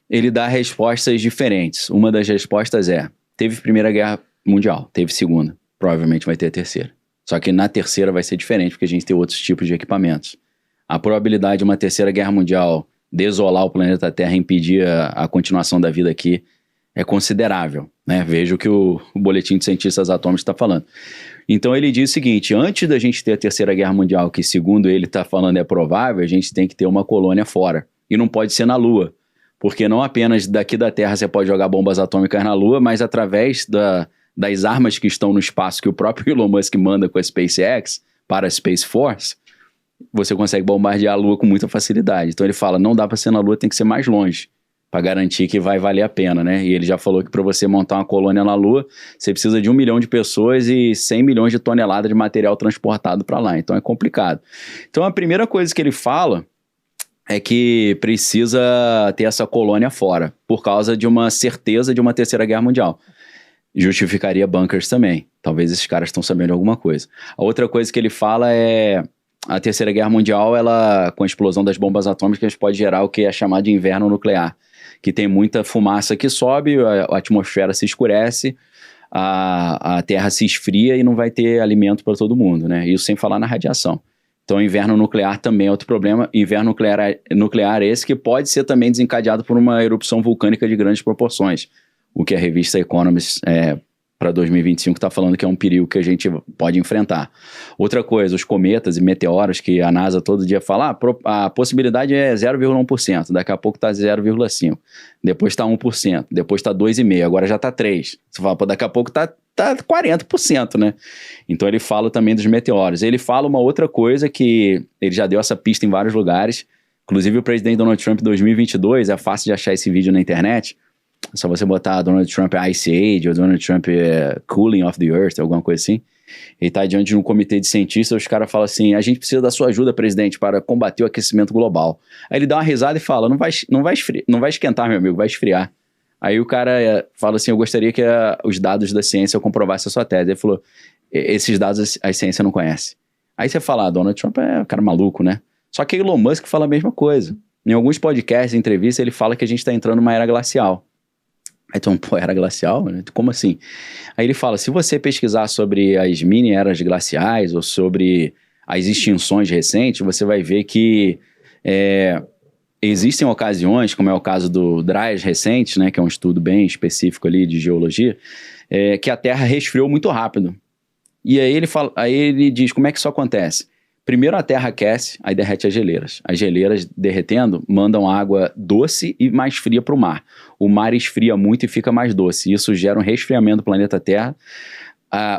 S3: Ele dá respostas diferentes. Uma das respostas teve Primeira Guerra Mundial, teve Segunda, provavelmente vai ter a Terceira. Só que na Terceira vai ser diferente, porque a gente tem outros tipos de equipamentos. A probabilidade de uma Terceira Guerra Mundial desolar o planeta Terra e impedir a continuação da vida aqui é considerável, né? Veja o que o Boletim de Cientistas Atômicos está falando. Então ele diz o seguinte, antes da gente ter a Terceira Guerra Mundial, que segundo ele está falando é provável, a gente tem que ter uma colônia fora. E não pode ser na Lua, porque não apenas daqui da Terra você pode jogar bombas atômicas na Lua, mas através das armas que estão no espaço que o próprio Elon Musk manda com a SpaceX para a Space Force, você consegue bombardear a Lua com muita facilidade. Então ele fala, não dá para ser na Lua, tem que ser mais longe. para garantir que vai valer a pena, né? E ele já falou que para você montar uma colônia na Lua, você precisa de 1 milhão de pessoas e 100 milhões de toneladas de material transportado para lá. Então é complicado. Então a primeira coisa que ele fala é que precisa ter essa colônia fora, por causa de uma certeza de uma terceira guerra mundial. Justificaria bunkers também. Talvez esses caras estão sabendo alguma coisa. A outra coisa que ele fala é a terceira guerra mundial, ela, com a explosão das bombas atômicas, pode gerar o que é chamado de inverno nuclear, que tem muita fumaça que sobe, a atmosfera se escurece, a Terra se esfria e não vai ter alimento para todo mundo, né? Isso sem falar na radiação. Então, inverno nuclear também é outro problema. Inverno nuclear esse que pode ser também desencadeado por uma erupção vulcânica de grandes proporções, o que a revista Economist para 2025 está falando que é um perigo que a gente pode enfrentar. Outra coisa, os cometas e meteoros que a NASA todo dia fala, a possibilidade é 0,1%, daqui a pouco está 0,5%, depois está 1%, depois está 2,5%, agora já está 3%. Você fala, daqui a pouco está 40%, né? Então ele fala também dos meteoros. Ele fala uma outra coisa que ele já deu essa pista em vários lugares, inclusive o presidente Donald Trump em 2022, é fácil de achar esse vídeo na internet, é só você botar Donald Trump Ice Age ou Donald Trump Cooling of the Earth, alguma coisa assim. Ele está diante de um comitê de cientistas, os caras falam assim, a gente precisa da sua ajuda, presidente, para combater o aquecimento global. Aí ele dá uma risada e fala, não vai esquentar, meu amigo, vai esfriar. Aí o cara fala assim, eu gostaria que os dados da ciência comprovassem a sua tese. Ele falou, esses dados a ciência não conhece. Aí você fala, Donald Trump é um cara maluco, né? Só que Elon Musk fala a mesma coisa. Em alguns podcasts, entrevistas, ele fala que a gente está entrando numa era glacial. Aí então, era glacial? Né? Como assim? Aí ele fala, se você pesquisar sobre as mini-eras glaciais ou sobre as extinções recentes, você vai ver que existem ocasiões, como é o caso do Dryas recente, né, que é um estudo bem específico ali de geologia, que a Terra resfriou muito rápido. E aí ele diz, como é que isso acontece? Primeiro a Terra aquece, aí derrete as geleiras. As geleiras derretendo mandam água doce e mais fria para o mar. O mar esfria muito e fica mais doce. Isso gera um resfriamento do planeta Terra.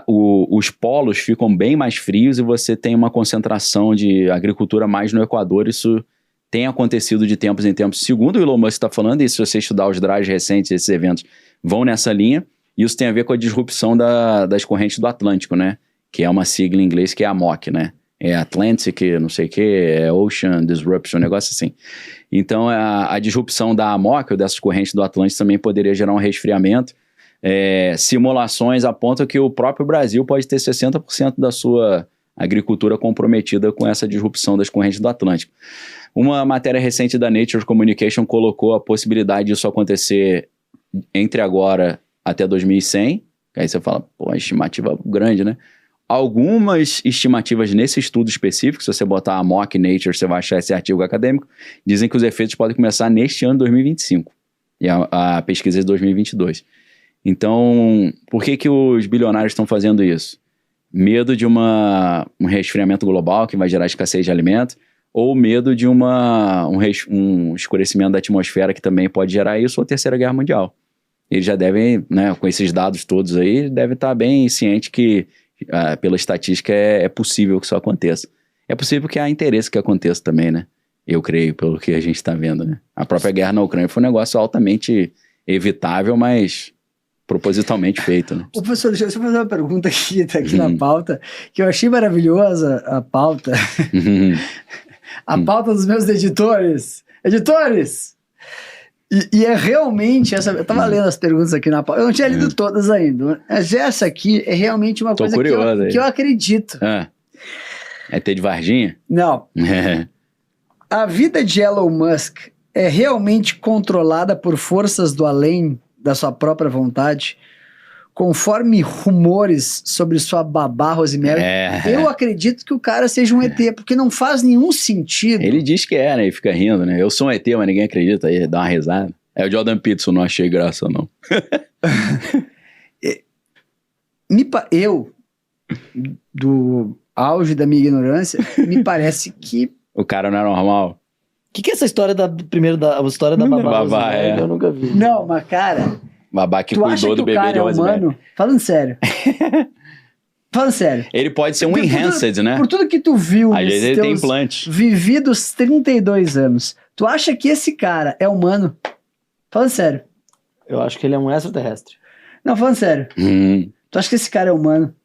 S3: Os polos ficam bem mais frios e você tem uma concentração de agricultura mais no Equador. Isso tem acontecido de tempos em tempos. Segundo o Elon Musk está falando, e se você estudar os drives recentes, esses eventos vão nessa linha. Isso tem a ver com a disrupção das correntes do Atlântico, né? Que é uma sigla em inglês que é AMOC, né? É Atlantic, não sei o que, é Ocean Disruption, um negócio assim. Então, a disrupção da AMOC, ou dessas correntes do Atlântico, também poderia gerar um resfriamento. Simulações apontam que o próprio Brasil pode ter 60% da sua agricultura comprometida com essa disrupção das correntes do Atlântico. Uma matéria recente da Nature Communication colocou a possibilidade disso acontecer entre agora até 2100. Aí você fala, pô, uma estimativa grande, né? Algumas estimativas nesse estudo específico, se você botar a Mock Nature, você vai achar esse artigo acadêmico, dizem que os efeitos podem começar neste ano 2025. E a pesquisa é de 2022. Então, por que os bilionários estão fazendo isso? Medo de um resfriamento global que vai gerar escassez de alimento, ou medo de um escurecimento da atmosfera que também pode gerar isso, ou terceira guerra mundial. Eles já devem, né, com esses dados todos aí, devem estar bem ciente que pela estatística é possível que isso aconteça. É possível que há interesse que aconteça também, né? Eu creio, pelo que a gente está vendo, né? A própria guerra na Ucrânia foi um negócio altamente evitável, mas propositalmente feito, né?
S2: Ô, professor, deixa eu fazer uma pergunta aqui, tá aqui na pauta, que eu achei maravilhosa a pauta. A pauta dos meus editores. Editores! E é realmente essa. Eu tava lendo as perguntas aqui na pauta. Eu não tinha lido todas ainda. Mas essa aqui é realmente uma coisa que eu acredito.
S3: É ter de Varginha?
S2: Não. A vida de Elon Musk é realmente controlada por forças do além da sua própria vontade, conforme rumores sobre sua babá Rosemary. Eu acredito que o cara seja um ET, porque não faz nenhum sentido.
S3: Ele diz que né? E fica rindo, né? Eu sou um ET, mas ninguém acredita. Aí dá uma risada. É o Jordan Peterson, não achei graça, não.
S2: Eu, do auge da minha ignorância, me parece que...
S3: O cara não é normal.
S1: O que é essa história da história da babá? Eu nunca vi.
S2: Não, mas cara...
S3: Babá que cuidou do bebê de Rosemary.
S2: Falando sério. Falando sério.
S3: Ele pode ser um enhanced, né?
S2: Por tudo que tu viu
S3: às vezes ele tem implante.
S2: Vividos 32 anos, tu acha que esse cara é humano? Falando sério.
S1: Eu acho que ele é um extraterrestre.
S2: Não, falando sério. Tu acha que esse cara é humano?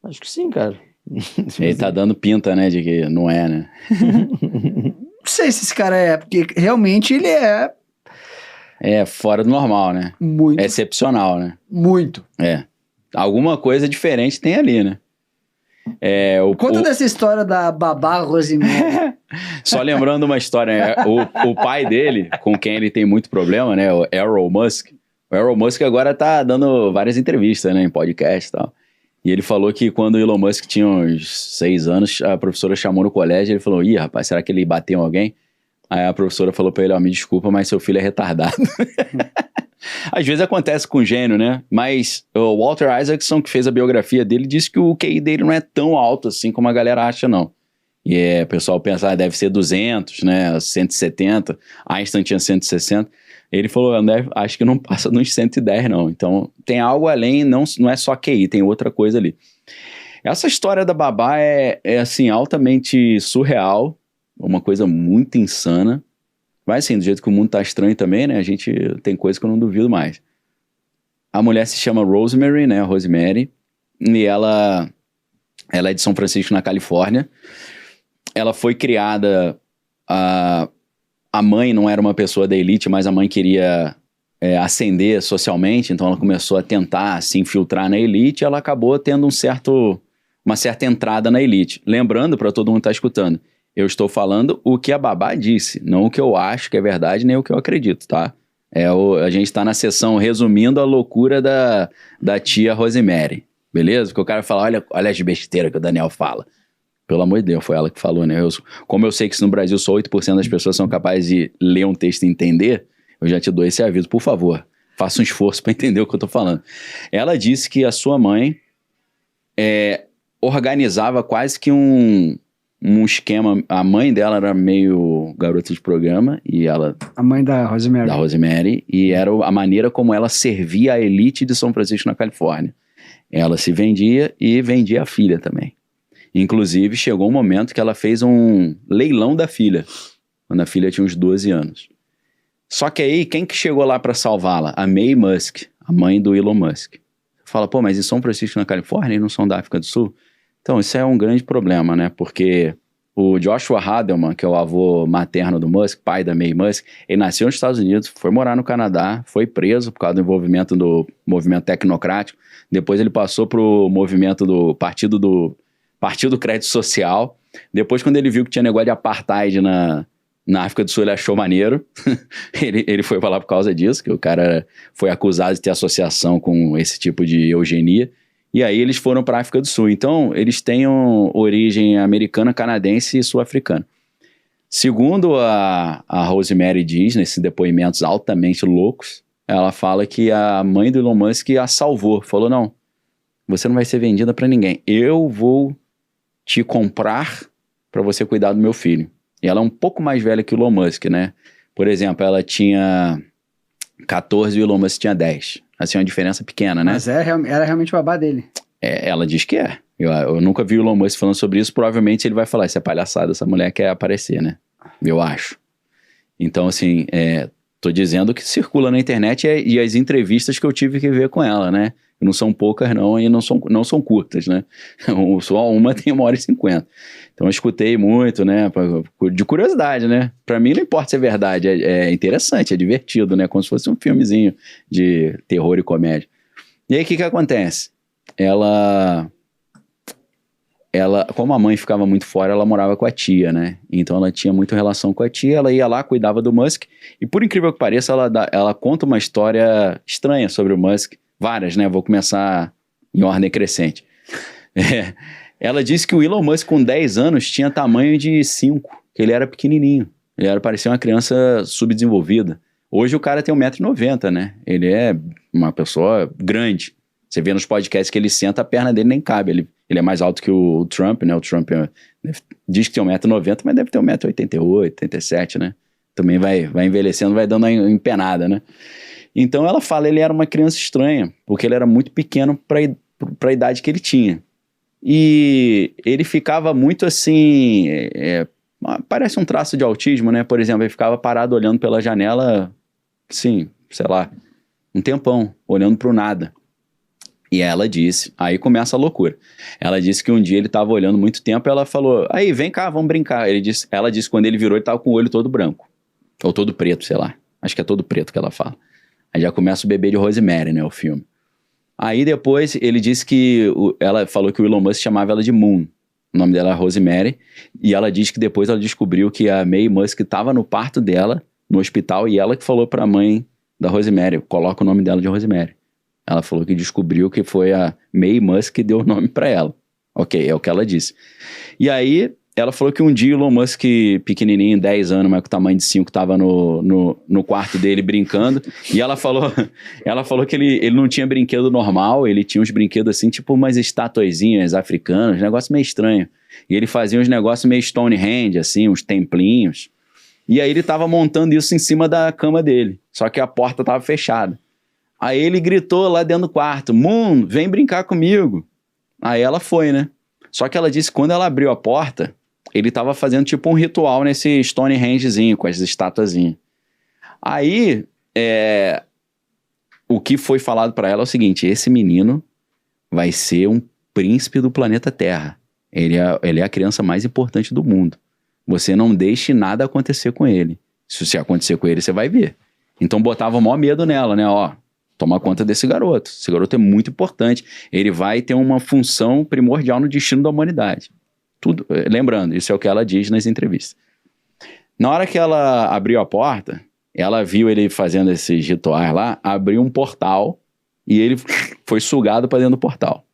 S1: Acho que sim, cara.
S3: Ele tá dando pinta, né, de que não é, né?
S2: Não sei se esse cara é, porque realmente ele é
S3: É fora do normal, né?
S2: muito,
S3: É excepcional, né?
S2: muito.
S3: É. Alguma coisa diferente tem ali, né?
S2: Conta dessa história da babá Rosemary.
S3: Só lembrando uma história, né? O pai dele, com quem ele tem muito problema, né? O Elon Musk. O Elon Musk agora tá dando várias entrevistas, né? Em podcast e tal. E ele falou que quando o Elon Musk tinha uns 6 anos, a professora chamou no colégio e ele falou, ih, rapaz, será que ele bateu em alguém? Aí a professora falou pra ele, ó, me desculpa, mas seu filho é retardado. Às vezes acontece com gênio, né? Mas o Walter Isaacson, que fez a biografia dele, disse que o QI dele não é tão alto assim como a galera acha, não. E o pessoal pensa, deve ser 200, né? 170. Einstein tinha 160. Ele falou, acho que não passa dos 110, não. Então, tem algo além, não é só QI, tem outra coisa ali. Essa história da babá é assim, altamente surreal, uma coisa muito insana. Mas assim, do jeito que o mundo tá estranho também, né? A gente tem coisa que eu não duvido mais. A mulher se chama Rosemary, né? Rosemary. E ela é de São Francisco, na Califórnia. Ela foi criada... A mãe não era uma pessoa da elite, mas a mãe queria ascender socialmente, então ela começou a tentar se infiltrar na elite e ela acabou tendo uma certa entrada na elite. Lembrando, para todo mundo que está escutando, eu estou falando o que a babá disse, não o que eu acho que é verdade, nem o que eu acredito, tá? A gente está na sessão resumindo a loucura da tia Rosemary, beleza? Porque o cara fala, olha as besteiras que o Daniel fala. Pelo amor de Deus, foi ela que falou, né? Como eu sei que no Brasil só 8% das pessoas são capazes de ler um texto e entender, eu já te dou esse aviso. Por favor, faça um esforço para entender o que eu tô falando. Ela disse que a sua mãe organizava quase que um esquema. A mãe dela era meio garota de programa, e ela...
S2: A mãe da Rosemary.
S3: Da Rosemary, e era a maneira como ela servia a elite de São Francisco, na Califórnia. Ela se vendia e vendia a filha também. Inclusive, chegou um momento que ela fez um leilão da filha, quando a filha tinha uns 12 anos. Só que aí, quem que chegou lá para salvá-la? A May Musk, a mãe do Elon Musk. Fala, pô, mas em São Francisco, na Califórnia, e não são da África do Sul? Então, isso é um grande problema, né? Porque o Joshua Hadelman, que é o avô materno do Musk, pai da May Musk, ele nasceu nos Estados Unidos, foi morar no Canadá, foi preso por causa do envolvimento do movimento tecnocrático. Depois ele passou pro movimento do Partido do Crédito Social. Depois, quando ele viu que tinha negócio de apartheid na África do Sul, ele achou maneiro. ele foi pra lá por causa disso, que o cara foi acusado de ter associação com esse tipo de eugenia. E aí eles foram pra África do Sul. Então, eles têm origem americana, canadense e sul-africana. Segundo a Rosemary diz, nesses depoimentos altamente loucos, ela fala que a mãe do Elon Musk a salvou. Falou, não, você não vai ser vendida pra ninguém. Eu vou te comprar para você cuidar do meu filho. E ela é um pouco mais velha que o Elon Musk, né? Por exemplo, ela tinha 14 e o Elon Musk tinha 10. Assim, uma diferença pequena, né?
S2: Mas era realmente o babá dele.
S3: Ela diz que é. Eu nunca vi o Elon Musk falando sobre isso. Provavelmente ele vai falar, isso é palhaçada, essa mulher quer aparecer, né? Eu acho. Então, assim, tô dizendo que circula na internet e as entrevistas que eu tive que ver com ela, né? Não são poucas, não, e não são curtas, né? Só uma tem 1h50. Então eu escutei muito, né? De curiosidade, né? Pra mim não importa se é verdade, é interessante, é divertido, né? Como se fosse um filmezinho de terror e comédia. E aí o que acontece? Ela, como a mãe ficava muito fora, ela morava com a tia, né? Então ela tinha muita relação com a tia, ela ia lá, cuidava do Musk, e por incrível que pareça, ela conta uma história estranha sobre o Musk. Várias, né? Vou começar em ordem crescente. Ela disse que o Elon Musk, com 10 anos, tinha tamanho de 5, que ele era pequenininho. Parecia uma criança subdesenvolvida. Hoje o cara tem 1,90 m, né? Ele é uma pessoa grande. Você vê nos podcasts que ele senta, a perna dele nem cabe. Ele é mais alto que o Trump, né? O Trump diz que tem 1,90 m, mas deve ter 1,88 m, 1,87 m, né? Também vai envelhecendo, vai dando uma empenada, né? Então ela fala, ele era uma criança estranha, porque ele era muito pequeno para a idade que ele tinha. E ele ficava muito assim, parece um traço de autismo, né? Por exemplo, ele ficava parado olhando pela janela sim, sei lá, um tempão, olhando pro nada. E ela disse, aí começa a loucura. Ela disse que um dia ele tava olhando muito tempo, ela falou, aí, vem cá, vamos brincar. Ela disse que quando ele virou, ele tava com o olho todo branco. Ou todo preto, sei lá. Acho que é todo preto que ela fala. Aí já começa o Bebê de Rosemary, né, o filme. Aí depois ele disse que, ela falou que o Elon Musk chamava ela de Moon. O nome dela é Rosemary. E ela disse que depois ela descobriu que a May Musk estava no parto dela, no hospital, e ela que falou pra mãe da Rosemary, coloca o nome dela de Rosemary. Ela falou que descobriu que foi a May Musk que deu o nome pra ela. Ok, é o que ela disse. E aí, ela falou que um dia o Elon Musk, pequenininho, 10 anos, mas com tamanho de 5, tava no quarto dele brincando. E ela falou que ele não tinha brinquedo normal, ele tinha uns brinquedos assim, tipo umas estatuezinhas africanas, um negócio meio estranho. E ele fazia uns negócios meio Stonehenge, assim, uns templinhos. E aí ele tava montando isso em cima da cama dele, só que a porta tava fechada. Aí ele gritou lá dentro do quarto, Moon, vem brincar comigo. Aí ela foi, né? Só que ela disse que quando ela abriu a porta, ele tava fazendo tipo um ritual nesse Stonehengezinho, com as estatuazinhas. Aí, o que foi falado pra ela é o seguinte, esse menino vai ser um príncipe do planeta Terra. Ele é a criança mais importante do mundo. Você não deixe nada acontecer com ele. Se acontecer com ele, você vai ver. Então botava o maior medo nela, né? Ó, toma conta desse garoto. Esse garoto é muito importante. Ele vai ter uma função primordial no destino da humanidade. Tudo, lembrando, isso é o que ela diz nas entrevistas. Na hora que ela abriu a porta, ela viu ele fazendo esses rituais lá, abriu um portal e ele foi sugado para dentro do portal.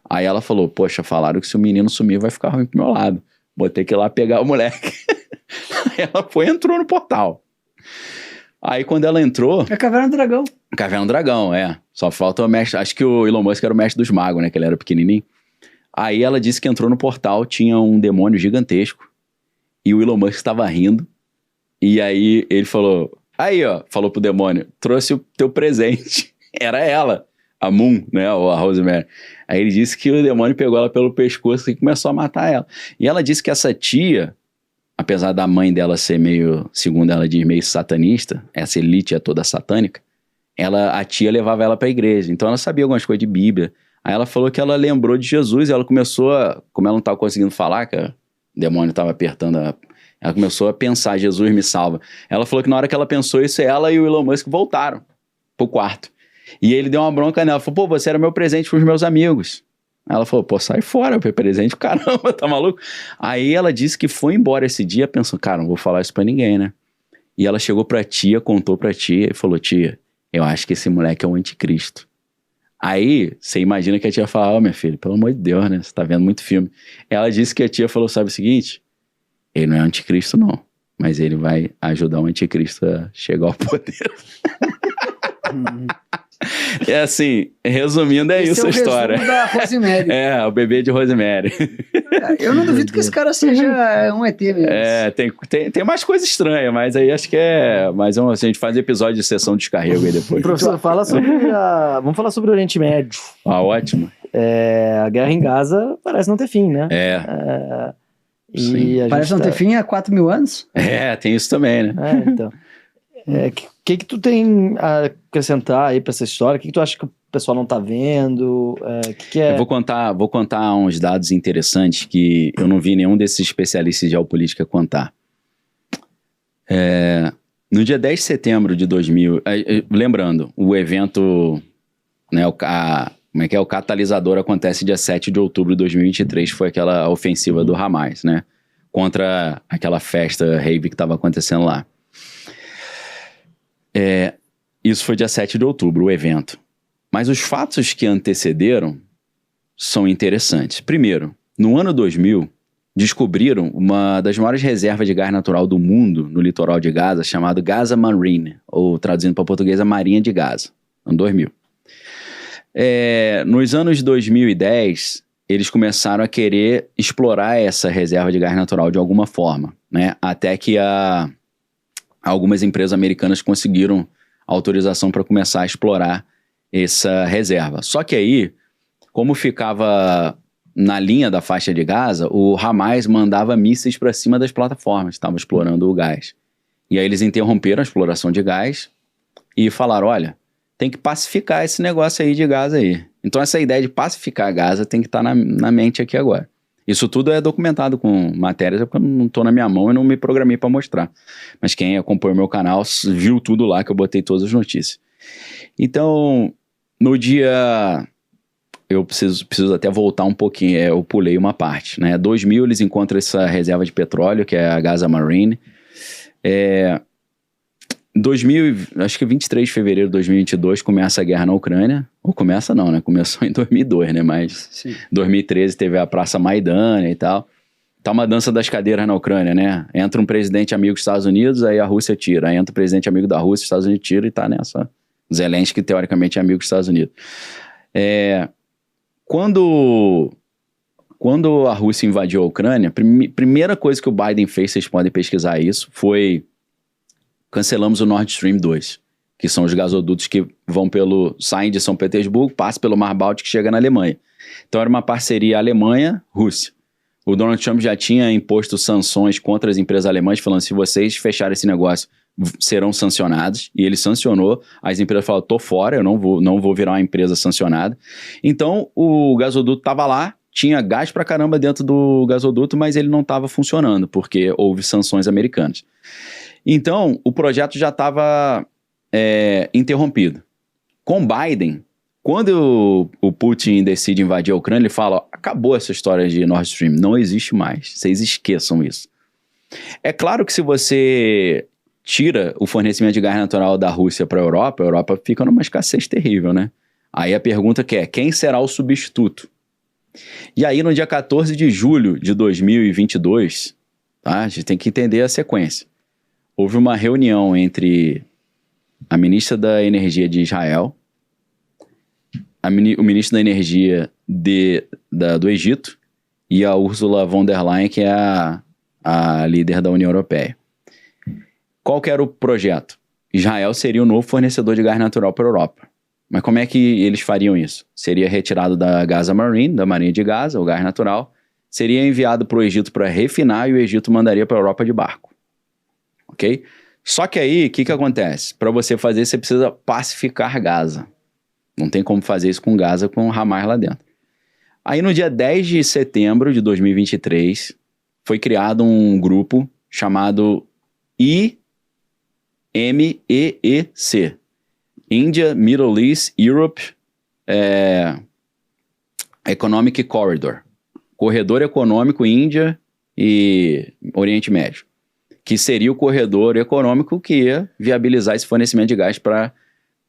S3: Aí ela falou, poxa, falaram que se o menino sumir vai ficar ruim pro meu lado. Vou ter que ir lá pegar o moleque. Aí ela foi e entrou no portal. Aí quando ela entrou...
S2: É Caverna do Dragão.
S3: Caverna do Dragão, Só falta o mestre... Acho que o Elon Musk era o mestre dos magos, né? Que ele era pequenininho. Aí ela disse que entrou no portal, tinha um demônio gigantesco. E o Elon Musk estava rindo. E aí ele falou... Aí, ó, falou pro demônio, trouxe o teu presente. Era ela, a Moon, né? Ou a Rosemary. Aí ele disse que o demônio pegou ela pelo pescoço e começou a matar ela. E ela disse que essa tia... Apesar da mãe dela ser meio, segundo ela diz, meio satanista, essa elite é toda satânica, a tia levava ela pra igreja, então ela sabia algumas coisas de Bíblia. Aí ela falou que ela lembrou de Jesus e ela começou como ela não estava conseguindo falar, que o demônio estava apertando, ela começou a pensar, Jesus me salva. Ela falou que na hora que ela pensou isso, ela e o Elon Musk voltaram pro quarto. E ele deu uma bronca nela, falou, pô, você era meu presente pros meus amigos. Ela falou, pô, sai fora, meu presente, caramba, tá maluco? Aí ela disse que foi embora esse dia, pensou, cara, não vou falar isso pra ninguém, né? E ela chegou pra tia, contou pra tia e falou, tia, eu acho que esse moleque é o anticristo. Aí, você imagina que a tia falou, minha filha, pelo amor de Deus, né? Você tá vendo muito filme. Ela disse que a tia falou, sabe o seguinte? Ele não é anticristo, não. Mas ele vai ajudar o anticristo a chegar ao poder. É assim, resumindo, isso a história.
S2: Da Rosemary.
S3: O bebê de Rosemary.
S2: Eu não duvido que esse cara seja um ET mesmo.
S3: Tem mais coisa estranha, mas aí acho que mais a gente faz episódio de sessão de descarrego aí depois.
S1: Professor, vamos falar sobre o Oriente Médio.
S3: Ah, ótimo.
S1: A guerra em Gaza parece não ter fim, né?
S2: Parece não ter fim há 4.000 anos?
S3: Tem isso também, né?
S1: Então. O que tu tem a acrescentar aí pra essa história? O que tu acha que o pessoal não tá vendo? Eu
S3: vou contar uns dados interessantes que eu não vi nenhum desses especialistas de geopolítica contar. No dia 10 de setembro de 2000... lembrando, o evento... Né, o catalisador acontece dia 7 de outubro de 2023, foi aquela ofensiva do Hamas, né? Contra aquela festa rave que estava acontecendo lá. Isso foi dia 7 de outubro, o evento. Mas os fatos que antecederam são interessantes. Primeiro, no ano 2000, descobriram uma das maiores reservas de gás natural do mundo no litoral de Gaza, chamado Gaza Marine, ou traduzindo para português, a Marinha de Gaza, ano 2000. Nos anos 2010, eles começaram a querer explorar essa reserva de gás natural de alguma forma, né? Até que algumas empresas americanas conseguiram autorização para começar a explorar essa reserva. Só que aí, como ficava na linha da faixa de Gaza, o Hamas mandava mísseis para cima das plataformas que estavam explorando o gás. E aí eles interromperam a exploração de gás, e falaram, olha, tem que pacificar esse negócio aí de Gaza aí. Então essa ideia de pacificar Gaza tem que estar na mente aqui agora. Isso tudo é documentado com matérias, porque eu não estou na minha mão e não me programei para mostrar. Mas quem acompanha o meu canal viu tudo lá que eu botei todas as notícias. Então, no dia... Eu preciso até voltar um pouquinho, eu pulei uma parte, né? 2000 eles encontram essa reserva de petróleo, que é a Gaza Marine. 2000, acho que 23 de fevereiro de 2022 começa a guerra na Ucrânia. Ou começa não, né? Começou em 2002, né? Mas
S2: Sim.
S3: 2013 teve a Praça Maidan e tal. Tá uma dança das cadeiras na Ucrânia, né? Entra um presidente amigo dos Estados Unidos, aí a Rússia tira. Aí entra o presidente amigo da Rússia, os Estados Unidos tira e tá nessa. Zelensky, que teoricamente é amigo dos Estados Unidos. Quando a Rússia invadiu a Ucrânia, primeira coisa que o Biden fez, vocês podem pesquisar isso, foi cancelamos o Nord Stream 2, que são os gasodutos que saem de São Petersburgo, passam pelo Mar Báltico e chegam na Alemanha. Então era uma parceria Alemanha-Rússia. O Donald Trump já tinha imposto sanções contra as empresas alemãs, falando, se vocês fecharem esse negócio, serão sancionados, e ele sancionou. As empresas falaram, tô fora, eu não vou virar uma empresa sancionada. Então o gasoduto estava lá, tinha gás pra caramba dentro do gasoduto, mas ele não estava funcionando, porque houve sanções americanas. Então o projeto já estava interrompido. Com Biden, quando o Putin decide invadir a Ucrânia, ele fala, ó, acabou essa história de Nord Stream, não existe mais, vocês esqueçam isso. É claro que se você tira o fornecimento de gás natural da Rússia para a Europa fica numa escassez terrível, né? Aí a pergunta que é, quem será o substituto? E aí no dia 14 de julho de 2022, tá? A gente tem que entender a sequência. Houve uma reunião entre a ministra da Energia de Israel, o ministro da Energia do Egito e a Ursula von der Leyen, que é a líder da União Europeia. Qual que era o projeto? Israel seria o novo fornecedor de gás natural para a Europa. Mas como é que eles fariam isso? Seria retirado da Gaza Marine, da Marinha de Gaza, o gás natural, seria enviado para o Egito para refinar e o Egito mandaria para a Europa de barco. Ok? Só que aí, o que acontece? Para você fazer, você precisa pacificar Gaza. Não tem como fazer isso com Gaza, com Hamas lá dentro. Aí no dia 10 de setembro de 2023, foi criado um grupo chamado IMEEC, India, Middle East, Europe Economic Corridor. Corredor Econômico Índia e Oriente Médio. Que seria o corredor econômico que ia viabilizar esse fornecimento de gás para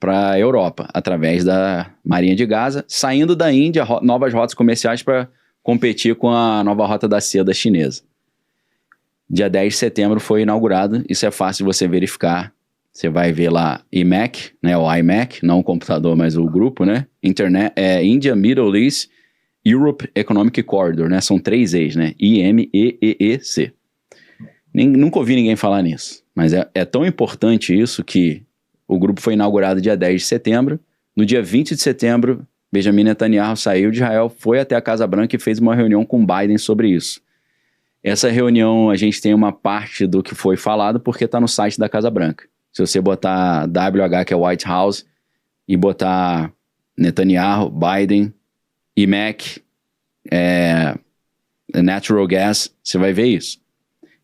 S3: a Europa, através da Marinha de Gaza, saindo da Índia, novas rotas comerciais para competir com a nova rota da seda chinesa. Dia 10 de setembro foi inaugurado, isso é fácil de você verificar. Você vai ver lá IMEC, né, o IMEC, não o computador, mas o grupo, né? India, Middle East, Europe Economic Corridor, né? São 3 E's, né? IMEEC. Nunca ouvi ninguém falar nisso, mas é tão importante isso que o grupo foi inaugurado dia 10 de setembro. No dia 20 de setembro, Benjamin Netanyahu saiu de Israel, foi até a Casa Branca e fez uma reunião com Biden sobre isso. Essa reunião, a gente tem uma parte do que foi falado porque está no site da Casa Branca. Se você botar WH, que é White House, e botar Netanyahu, Biden, IMEC, Natural Gas, você vai ver isso.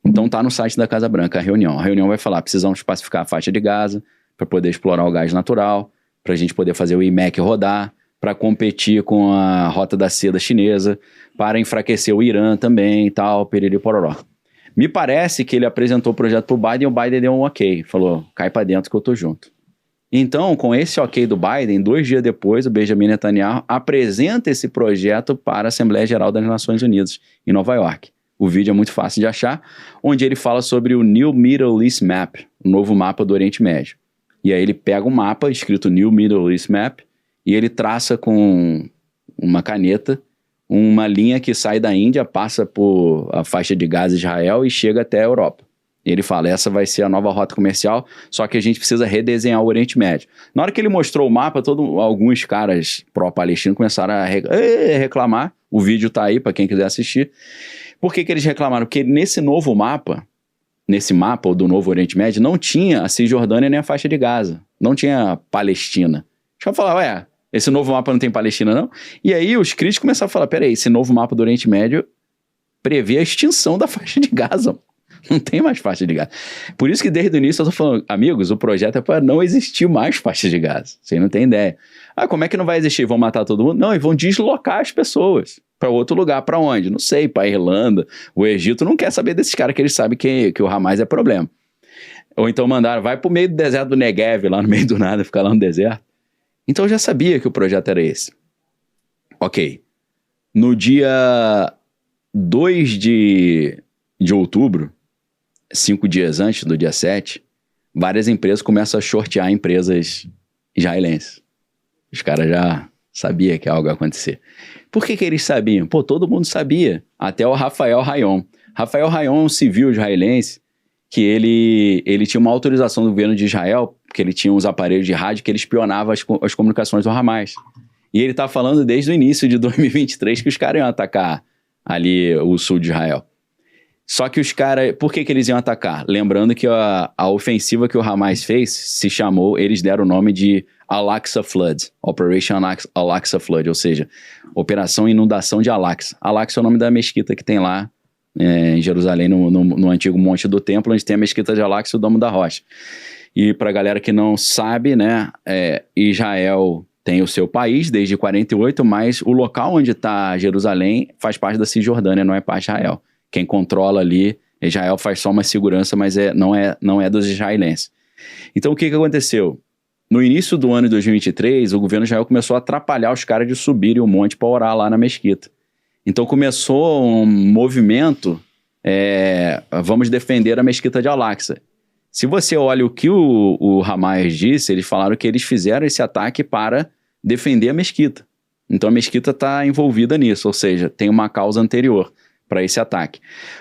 S3: Então tá no site da Casa Branca a reunião. A reunião vai falar, precisamos pacificar a faixa de Gaza para poder explorar o gás natural, para a gente poder fazer o IMEC rodar, para competir com a rota da seda chinesa, para enfraquecer o Irã também e tal, periri pororó. Me parece que ele apresentou o projeto pro Biden e o Biden deu um ok, falou, cai para dentro que eu tô junto. Então, com esse ok do Biden, 2 dias depois, o Benjamin Netanyahu apresenta esse projeto para a Assembleia Geral das Nações Unidas, em Nova York. O vídeo é muito fácil de achar, onde ele fala sobre o New Middle East Map, o novo mapa do Oriente Médio. E aí ele pega um mapa escrito New Middle East Map e ele traça com uma caneta uma linha que sai da Índia, passa por a faixa de Gaza e Israel e chega até a Europa. E ele fala, essa vai ser a nova rota comercial, só que a gente precisa redesenhar o Oriente Médio. Na hora que ele mostrou o mapa, alguns caras pró-palestinos começaram a reclamar. O vídeo tá aí para quem quiser assistir. Por que eles reclamaram? Porque nesse novo mapa, do novo Oriente Médio, não tinha a Cisjordânia nem a faixa de Gaza. não tinha Palestina. Os caras falavam, ué, esse novo mapa não tem Palestina, não? E aí os críticos começaram a falar, peraí, esse novo mapa do Oriente Médio prevê a extinção da faixa de Gaza. Não tem mais faixa de Gaza. Por isso que desde o início eu tô falando, amigos, o projeto é para não existir mais faixa de Gaza. Vocês não têm ideia. Ah, como é que não vai existir? Vão matar todo mundo? Não, e vão deslocar as pessoas para outro lugar. Para onde? Não sei, para Irlanda. O Egito não quer saber desses caras que eles sabem que o Hamas é problema. Ou então mandaram, vai pro meio do deserto do Negev, lá no meio do nada, ficar lá no deserto. Então eu já sabia que o projeto era esse. Ok. No dia 2 de outubro, 5 dias antes do dia 7, várias empresas começam a shortear empresas israelenses. Os caras já sabiam que algo ia acontecer. Por que eles sabiam? Pô, todo mundo sabia. Até o Rafael Hayon. Rafael Hayon é um civil israelense que ele tinha uma autorização do governo de Israel, porque ele tinha uns aparelhos de rádio que ele espionava as comunicações do Hamas. E ele tá falando desde o início de 2023 que os caras iam atacar ali o sul de Israel. Só que os caras... Por que eles iam atacar? Lembrando que a ofensiva que o Hamas fez se chamou... Eles deram o nome de Al-Aqsa Flood. Operation Al-Aqsa Flood, ou seja, Operação Inundação de Al-Aqsa. Al-Aqsa é o nome da mesquita que tem lá em Jerusalém, no antigo Monte do Templo, onde tem a mesquita de Al-Aqsa e o Domo da Rocha. E pra galera que não sabe, né, Israel tem o seu país desde 48, mas o local onde está Jerusalém faz parte da Cisjordânia, não é parte de Israel. Quem controla ali, Israel faz só uma segurança, mas não é dos israelenses. Então o que aconteceu? No início do ano de 2023, o governo de Israel começou a atrapalhar os caras de subirem o monte para orar lá na mesquita. Então começou um movimento, vamos defender a mesquita de Al-Aqsa. Se você olha o que o Hamas disse, eles falaram que eles fizeram esse ataque para defender a mesquita. Então a mesquita está envolvida nisso, ou seja, tem uma causa anterior para esse ataque.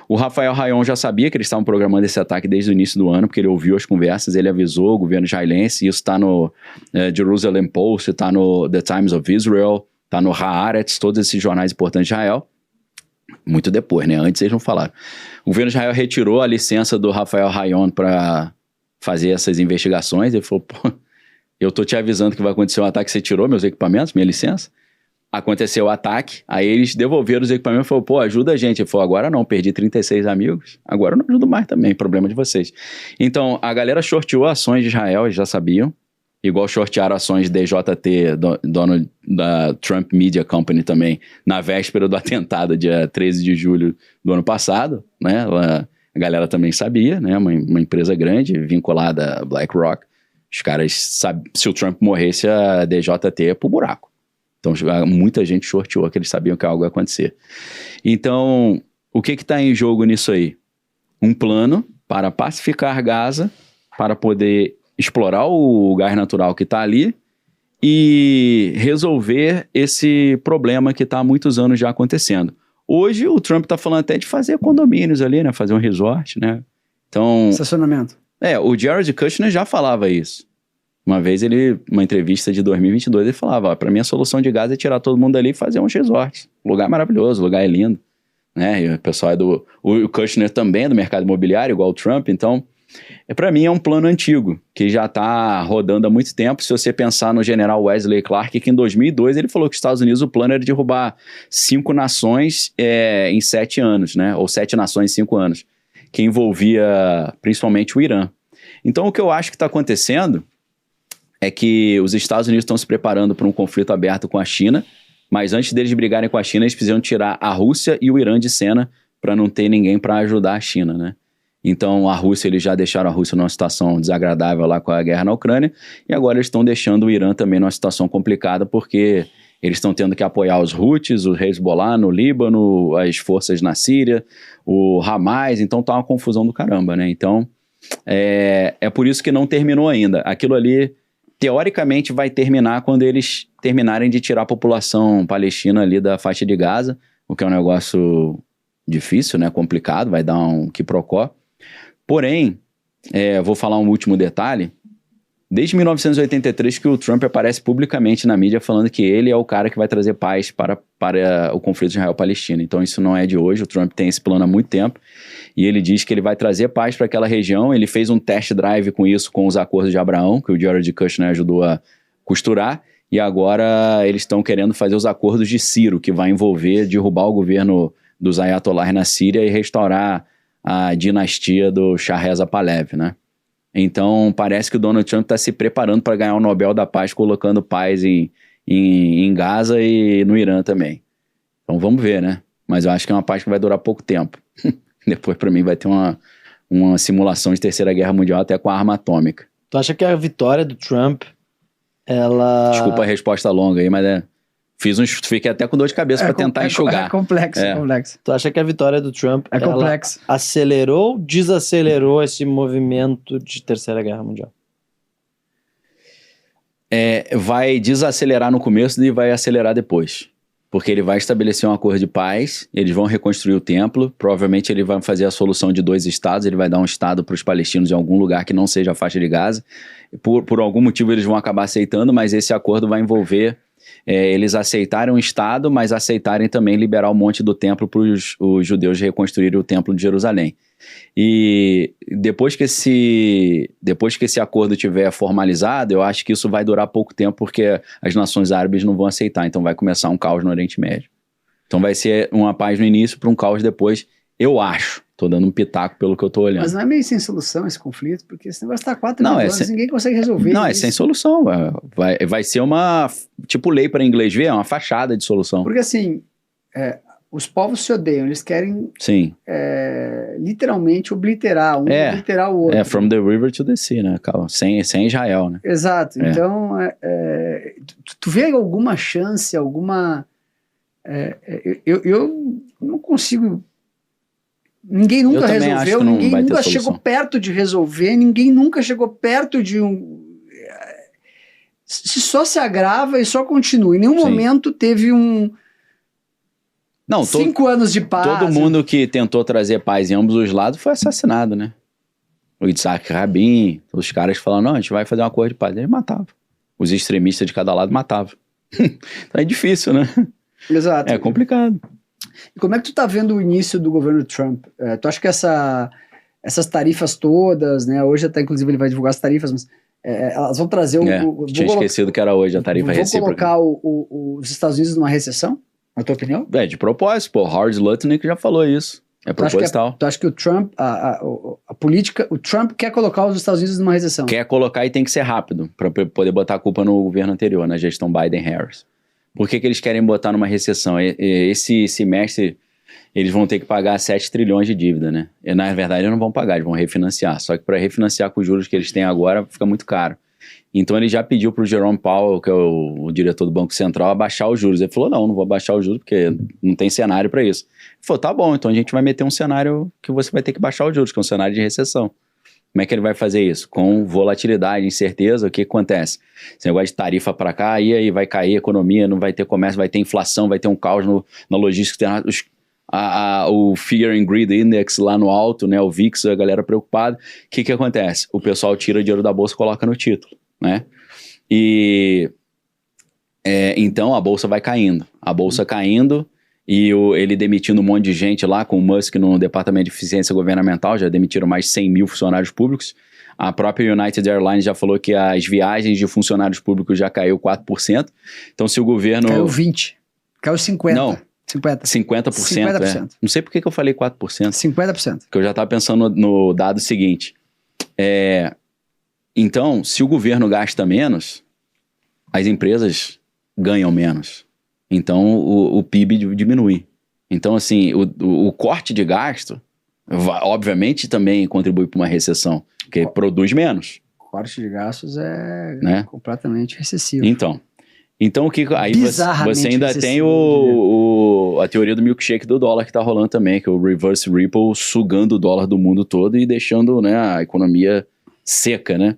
S3: O Rafael Hayon já sabia que eles estavam programando esse ataque desde o início do ano, porque ele ouviu as conversas, ele avisou o governo israelense, isso está no Jerusalem Post, está no The Times of Israel, está no Haaretz, todos esses jornais importantes de Israel. Muito depois, né? Antes eles não falaram. O governo de Israel retirou a licença do Rafael Hayon para fazer essas investigações. Ele falou, pô, eu tô te avisando que vai acontecer um ataque, você tirou meus equipamentos, minha licença? Aconteceu o ataque, aí eles devolveram os equipamentos e falaram, pô, ajuda a gente. Ele falou, agora não, perdi 36 amigos, agora eu não ajudo mais também, problema de vocês. Então, a galera shorteou ações de Israel, eles já sabiam, igual shortearam ações de DJT, dono da Trump Media Company também, na véspera do atentado, dia 13 de julho do ano passado, né? A galera também sabia, né? Uma empresa grande, vinculada a BlackRock. Os caras sabiam, se o Trump morresse, a DJT ia pro buraco. Então, muita gente shorteou que eles sabiam que algo ia acontecer. Então, o que está em jogo nisso aí? Um plano para pacificar Gaza, para poder explorar o gás natural que está ali e resolver esse problema que está há muitos anos já acontecendo. Hoje, o Trump está falando até de fazer condomínios ali, né? Fazer um resort, né? Então...
S2: Estacionamento.
S3: O Jared Kushner já falava isso. Uma vez uma entrevista de 2022, ele falava, para mim a solução de Gaza é tirar todo mundo ali e fazer uns resorts. O lugar é maravilhoso, o lugar é lindo. Né? E o pessoal o Kushner também é do mercado imobiliário, igual o Trump, então, para mim é um plano antigo, que já está rodando há muito tempo. Se você pensar no general Wesley Clark, que em 2002 ele falou que os Estados Unidos, o plano era derrubar 5 nações em 7 anos, né? Ou 7 nações em 5 anos, que envolvia principalmente o Irã. Então o que eu acho que está acontecendo é que os Estados Unidos estão se preparando para um conflito aberto com a China, mas antes deles brigarem com a China, eles precisam tirar a Rússia e o Irã de cena para não ter ninguém para ajudar a China, né? Então a Rússia, eles já deixaram a Rússia numa situação desagradável lá com a guerra na Ucrânia, e agora eles estão deixando o Irã também numa situação complicada, porque eles estão tendo que apoiar os Houthis, o Hezbollah no Líbano, as forças na Síria, o Hamas, então tá uma confusão do caramba, né? Então é por isso que não terminou ainda. Aquilo ali teoricamente vai terminar quando eles terminarem de tirar a população palestina ali da faixa de Gaza, o que é um negócio difícil, né, complicado, vai dar um quiprocó. Porém, vou falar um último detalhe, desde 1983 que o Trump aparece publicamente na mídia falando que ele é o cara que vai trazer paz para o conflito Israel-Palestina. Então isso não é de hoje, o Trump tem esse plano há muito tempo. e ele diz que ele vai trazer paz para aquela região. Ele fez um test drive com isso, com os acordos de Abraão, que o Jared Kushner ajudou a costurar, e agora eles estão querendo fazer os acordos de Ciro, que vai envolver derrubar o governo dos Ayatollahs na Síria e restaurar a dinastia do Shah Reza Pahlavi, né? Então, parece que o Donald Trump está se preparando para ganhar o Nobel da Paz, colocando paz em Gaza e no Irã também. Então, vamos ver, né? Mas eu acho que é uma paz que vai durar pouco tempo. Depois, para mim, vai ter uma simulação de Terceira Guerra Mundial até com a arma atômica.
S1: Tu acha que a vitória do Trump, ela...
S3: Desculpa a resposta longa aí, mas fiquei até com dor de cabeça para tentar enxugar.
S2: É complexo, é complexo.
S1: Tu acha que a vitória do Trump
S2: ela
S1: acelerou ou desacelerou esse movimento de Terceira Guerra Mundial?
S3: Vai desacelerar no começo e vai acelerar depois. Porque ele vai estabelecer um acordo de paz, eles vão reconstruir o templo, provavelmente ele vai fazer a solução de 2 estados, ele vai dar um estado para os palestinos em algum lugar que não seja a faixa de Gaza. Por algum motivo eles vão acabar aceitando, mas esse acordo vai envolver eles aceitarem um estado, mas aceitarem também liberar um monte do templo para os judeus reconstruírem o templo de Jerusalém. E depois que esse acordo estiver formalizado, eu acho que isso vai durar pouco tempo, porque as nações árabes não vão aceitar, então vai começar um caos no Oriente Médio. Então vai ser uma paz no início para um caos depois, eu acho. Tô dando um pitaco pelo que eu tô olhando.
S2: Mas não é meio sem solução esse conflito, porque esse negócio tá 4 anos, ninguém consegue resolver.
S3: Não, é sem solução. Vai ser uma, tipo lei para inglês ver, é uma fachada de solução.
S2: Porque assim, os povos se odeiam, eles querem literalmente obliterar obliterar o outro.
S3: From the river to the sea, né? Sem Israel, né?
S2: Exato. Então, tu vê alguma chance, alguma... eu não consigo... Ninguém nunca resolveu, ninguém nunca chegou perto de resolver, ninguém nunca chegou perto de só se agrava e só continua. Em nenhum momento teve 5 anos de paz.
S3: Todo mundo que tentou trazer paz em ambos os lados foi assassinado, né? O Yitzhak Rabin, os caras falando, não, a gente vai fazer um acordo de paz. Eles matavam. Os extremistas de cada lado matavam. Então é difícil, né?
S2: Exato.
S3: É complicado.
S2: E como é que tu tá vendo o início do governo Trump? Tu acha que essas tarifas todas, né? Hoje até inclusive ele vai divulgar as tarifas, mas elas vão trazer
S3: tinha esquecido que era hoje a tarifa recíproca.
S2: Vão colocar os Estados Unidos numa recessão, na tua opinião?
S3: De propósito, Howard Lutnick já falou isso. É proposital.
S2: Tu acha que o Trump, a política, o Trump quer colocar os Estados Unidos numa recessão?
S3: Quer colocar e tem que ser rápido, para poder botar a culpa no governo anterior, na gestão Biden-Harris. Por que eles querem botar numa recessão? Esse semestre eles vão ter que pagar 7 trilhões de dívida, né? E, na verdade, eles não vão pagar, eles vão refinanciar. Só que para refinanciar com os juros que eles têm agora, fica muito caro. Então ele já pediu para o Jerome Powell, que é o diretor do Banco Central, abaixar os juros. Ele falou, não vou abaixar os juros porque não tem cenário para isso. Ele falou, tá bom, então a gente vai meter um cenário que você vai ter que baixar os juros, que é um cenário de recessão. Como é que ele vai fazer isso? Com volatilidade, incerteza, o que acontece? Esse negócio de tarifa para cá, e aí vai cair a economia, não vai ter comércio, vai ter inflação, vai ter um caos na logística, o Fear and Greed Index lá no alto, né, o VIX, a galera preocupada. O que acontece? O pessoal tira dinheiro da bolsa e coloca no título, né? Então a bolsa vai caindo. A bolsa caindo e ele demitindo um monte de gente lá, com o Musk no Departamento de Eficiência Governamental, já demitiram mais de 100 mil funcionários públicos. A própria United Airlines já falou que as viagens de funcionários públicos já caiu 4%. Então se o governo...
S2: Caiu 20%, caiu 50%.
S3: Não, 50%. Não sei por que eu falei 4%.
S2: 50%.
S3: Porque eu já estava pensando no dado seguinte. Então, se o governo gasta menos, as empresas ganham menos. Então, o PIB diminui. Então, assim, o corte de gasto, obviamente, também contribui para uma recessão, porque produz menos.
S2: O corte de gastos completamente recessivo.
S3: Então o que aí você ainda tem a teoria do milkshake do dólar que está rolando também, que é o reverse Ripple sugando o dólar do mundo todo e deixando, né, a economia seca, né?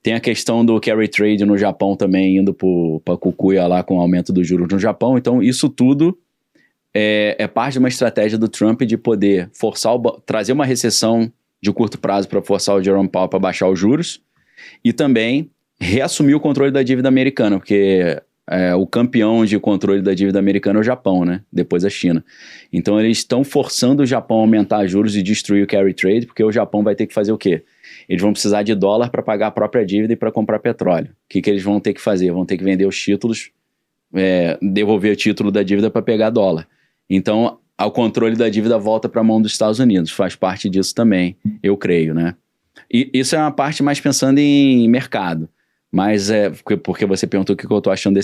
S3: Tem a questão do carry trade no Japão também, indo para cucuia lá com o aumento dos juros no Japão. Então, isso tudo é parte de uma estratégia do Trump de poder trazer uma recessão de curto prazo para forçar o Jerome Powell para baixar os juros e também reassumir o controle da dívida americana, porque o campeão de controle da dívida americana é o Japão, né? Depois a China. Então eles estão forçando o Japão a aumentar juros e destruir o carry trade, porque o Japão vai ter que fazer o quê? Eles vão precisar de dólar para pagar a própria dívida e para comprar petróleo. O que eles vão ter que fazer? Vão ter que vender os títulos, devolver o título da dívida para pegar dólar. Então, o controle da dívida volta para a mão dos Estados Unidos. Faz parte disso também, eu creio, né? E isso é uma parte mais pensando em mercado. Mas porque você perguntou o que eu estou achando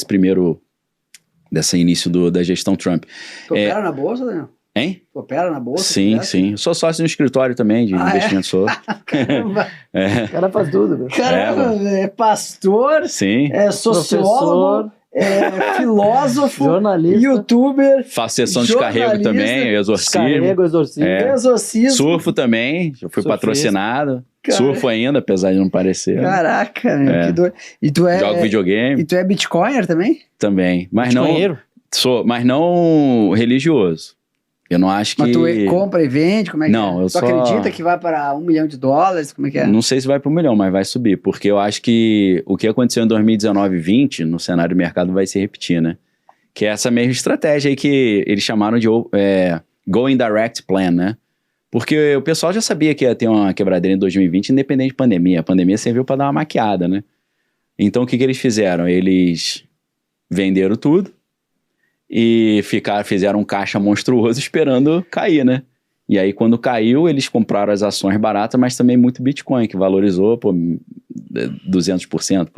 S3: desse início da gestão Trump.
S2: Tu opera na bolsa, Daniel?
S3: Hein?
S2: Tu opera na bolsa?
S3: Sim, sim. Eu sou sócio no escritório também de investimento. Sou.
S2: Caramba.
S1: O cara faz tudo, velho.
S2: Caramba, é pastor,
S3: Sim.
S2: é sociólogo, é filósofo,
S1: jornalista,
S3: youtuber, faço sessão de carrego também, exorcismo.
S2: Exorcismo.
S3: Surfo também, já fui patrocinado.
S2: Cara.
S3: Surfo ainda, apesar de não parecer.
S2: Caraca, que doido. E tu
S3: jogo videogame.
S2: E tu é bitcoiner também?
S3: Também, mas
S1: Bitcoinheiro?
S3: mas não religioso. Eu não acho que...
S2: Mas tu compra e vende? Como é que
S3: não,
S2: é?
S3: eu
S2: Tu acredita que vai para $1 milhão? Como é que é?
S3: Não sei se vai para $1 milhão, mas vai subir. Porque eu acho que o que aconteceu em 2019 e 2020, no cenário do mercado, vai se repetir, né? Que é essa mesma estratégia aí que eles chamaram de Going Direct Plan, né? Porque o pessoal já sabia que ia ter uma quebradeira em 2020, independente de pandemia. A pandemia serviu para dar uma maquiada, né? Então, o que eles fizeram? Eles venderam tudo e fizeram um caixa monstruoso esperando cair, né? E aí, quando caiu, eles compraram as ações baratas, mas também muito Bitcoin, que valorizou, 200%,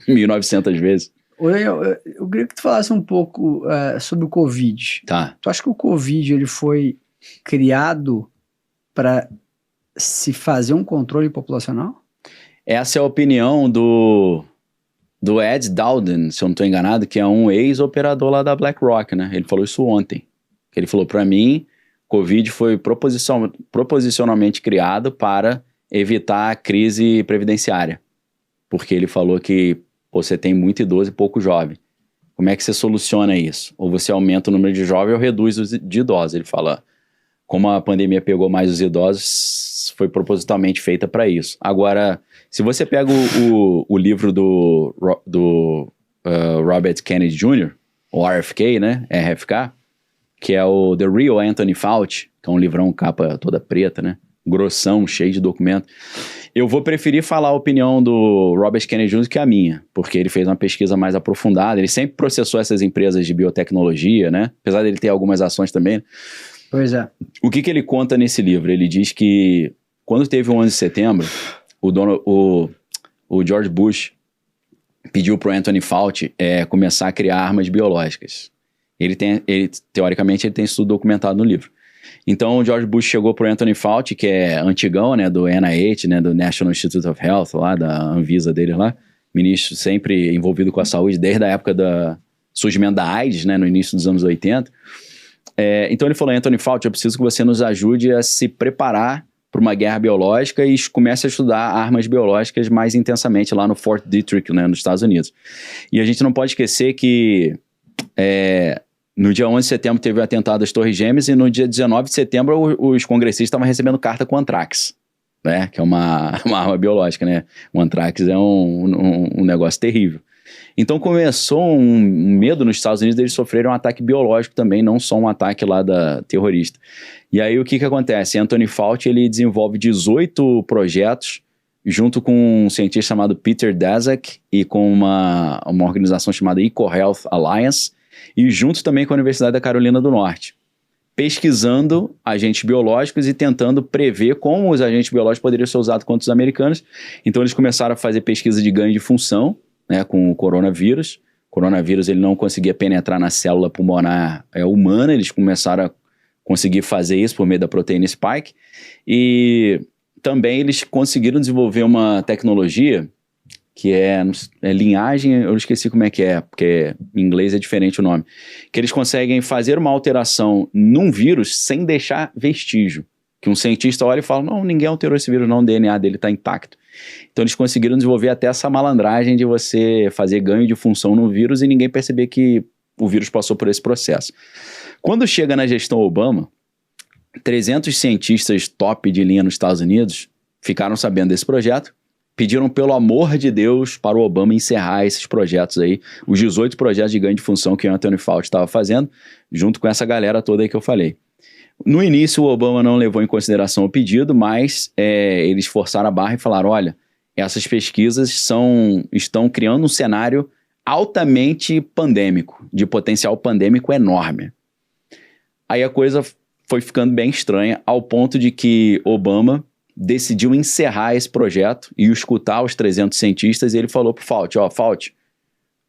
S3: 1.900 vezes.
S2: Eu queria que tu falasse um pouco sobre o Covid.
S3: Tá.
S2: Tu acha que o Covid ele foi criado para se fazer um controle populacional?
S3: Essa é a opinião do Ed Dowden, se eu não estou enganado, que é um ex-operador lá da BlackRock, né? Ele falou isso ontem. Ele falou, para mim, Covid foi proposicionalmente criado para evitar a crise previdenciária. Porque ele falou que você tem muito idoso e pouco jovem. Como é que você soluciona isso? Ou você aumenta o número de jovens ou reduz os de idosos. Ele fala, como a pandemia pegou mais os idosos, foi propositalmente feita para isso. Agora, se você pega o livro do Robert Kennedy Jr., o RFK, né? RFK, que é o The Real Anthony Fauci, que é um livrão capa toda preta, né? Grossão, cheio de documento. Eu vou preferir falar a opinião do Robert Kennedy Jr. que a minha, porque ele fez uma pesquisa mais aprofundada, ele sempre processou essas empresas de biotecnologia, né? Apesar dele ter algumas ações também.
S2: Pois é.
S3: O que ele conta nesse livro? Ele diz que quando teve o 11 de setembro, o George Bush pediu para o Anthony Fauci começar a criar armas biológicas. Teoricamente, ele tem isso tudo documentado no livro. Então, o George Bush chegou para o Anthony Fauci, que é antigão, né, do NIH, né, do National Institute of Health, lá, da Anvisa dele lá, ministro sempre envolvido com a saúde, desde a época do surgimento da AIDS, né, no início dos anos 80. Então, ele falou, Anthony Fauci, eu preciso que você nos ajude a se preparar para uma guerra biológica e comece a estudar armas biológicas mais intensamente lá no Fort Detrick, né, nos Estados Unidos. E a gente não pode esquecer que no dia 11 de setembro teve o atentado às Torres Gêmeas e no dia 19 de setembro os congressistas estavam recebendo carta com antrax, né, que é uma arma biológica, né? O antrax é um negócio terrível. Então começou um medo nos Estados Unidos deles sofrerem um ataque biológico também, não só um ataque lá da terrorista. E aí o que acontece? Anthony Fauci, ele desenvolve 18 projetos junto com um cientista chamado Peter Daszak e com uma organização chamada EcoHealth Alliance e junto também com a Universidade da Carolina do Norte, pesquisando agentes biológicos e tentando prever como os agentes biológicos poderiam ser usados contra os americanos. Então eles começaram a fazer pesquisa de ganho de função, né, com o coronavírus. O coronavírus ele não conseguia penetrar na célula pulmonar humana, eles começaram a conseguir fazer isso por meio da proteína spike. E também eles conseguiram desenvolver uma tecnologia que é linhagem, eu esqueci como é que é, porque em inglês é diferente o nome, que eles conseguem fazer uma alteração num vírus sem deixar vestígio. Que um cientista olha e fala, não, ninguém alterou esse vírus não, o DNA dele está intacto. Então eles conseguiram desenvolver até essa malandragem de você fazer ganho de função no vírus e ninguém perceber que o vírus passou por esse processo. Quando chega na gestão Obama, 300 cientistas top de linha nos Estados Unidos ficaram sabendo desse projeto, pediram, pelo amor de Deus, para o Obama encerrar esses projetos aí, os 18 projetos de ganho de função que o Anthony Fauci estava fazendo, junto com essa galera toda aí que eu falei. No início, o Obama não levou em consideração o pedido, mas eles forçaram a barra e falaram, olha, essas pesquisas estão criando um cenário altamente pandêmico, de potencial pandêmico enorme. Aí a coisa foi ficando bem estranha, ao ponto de que Obama decidiu encerrar esse projeto e escutar os 300 cientistas, e ele falou pro Fauci, Fauci,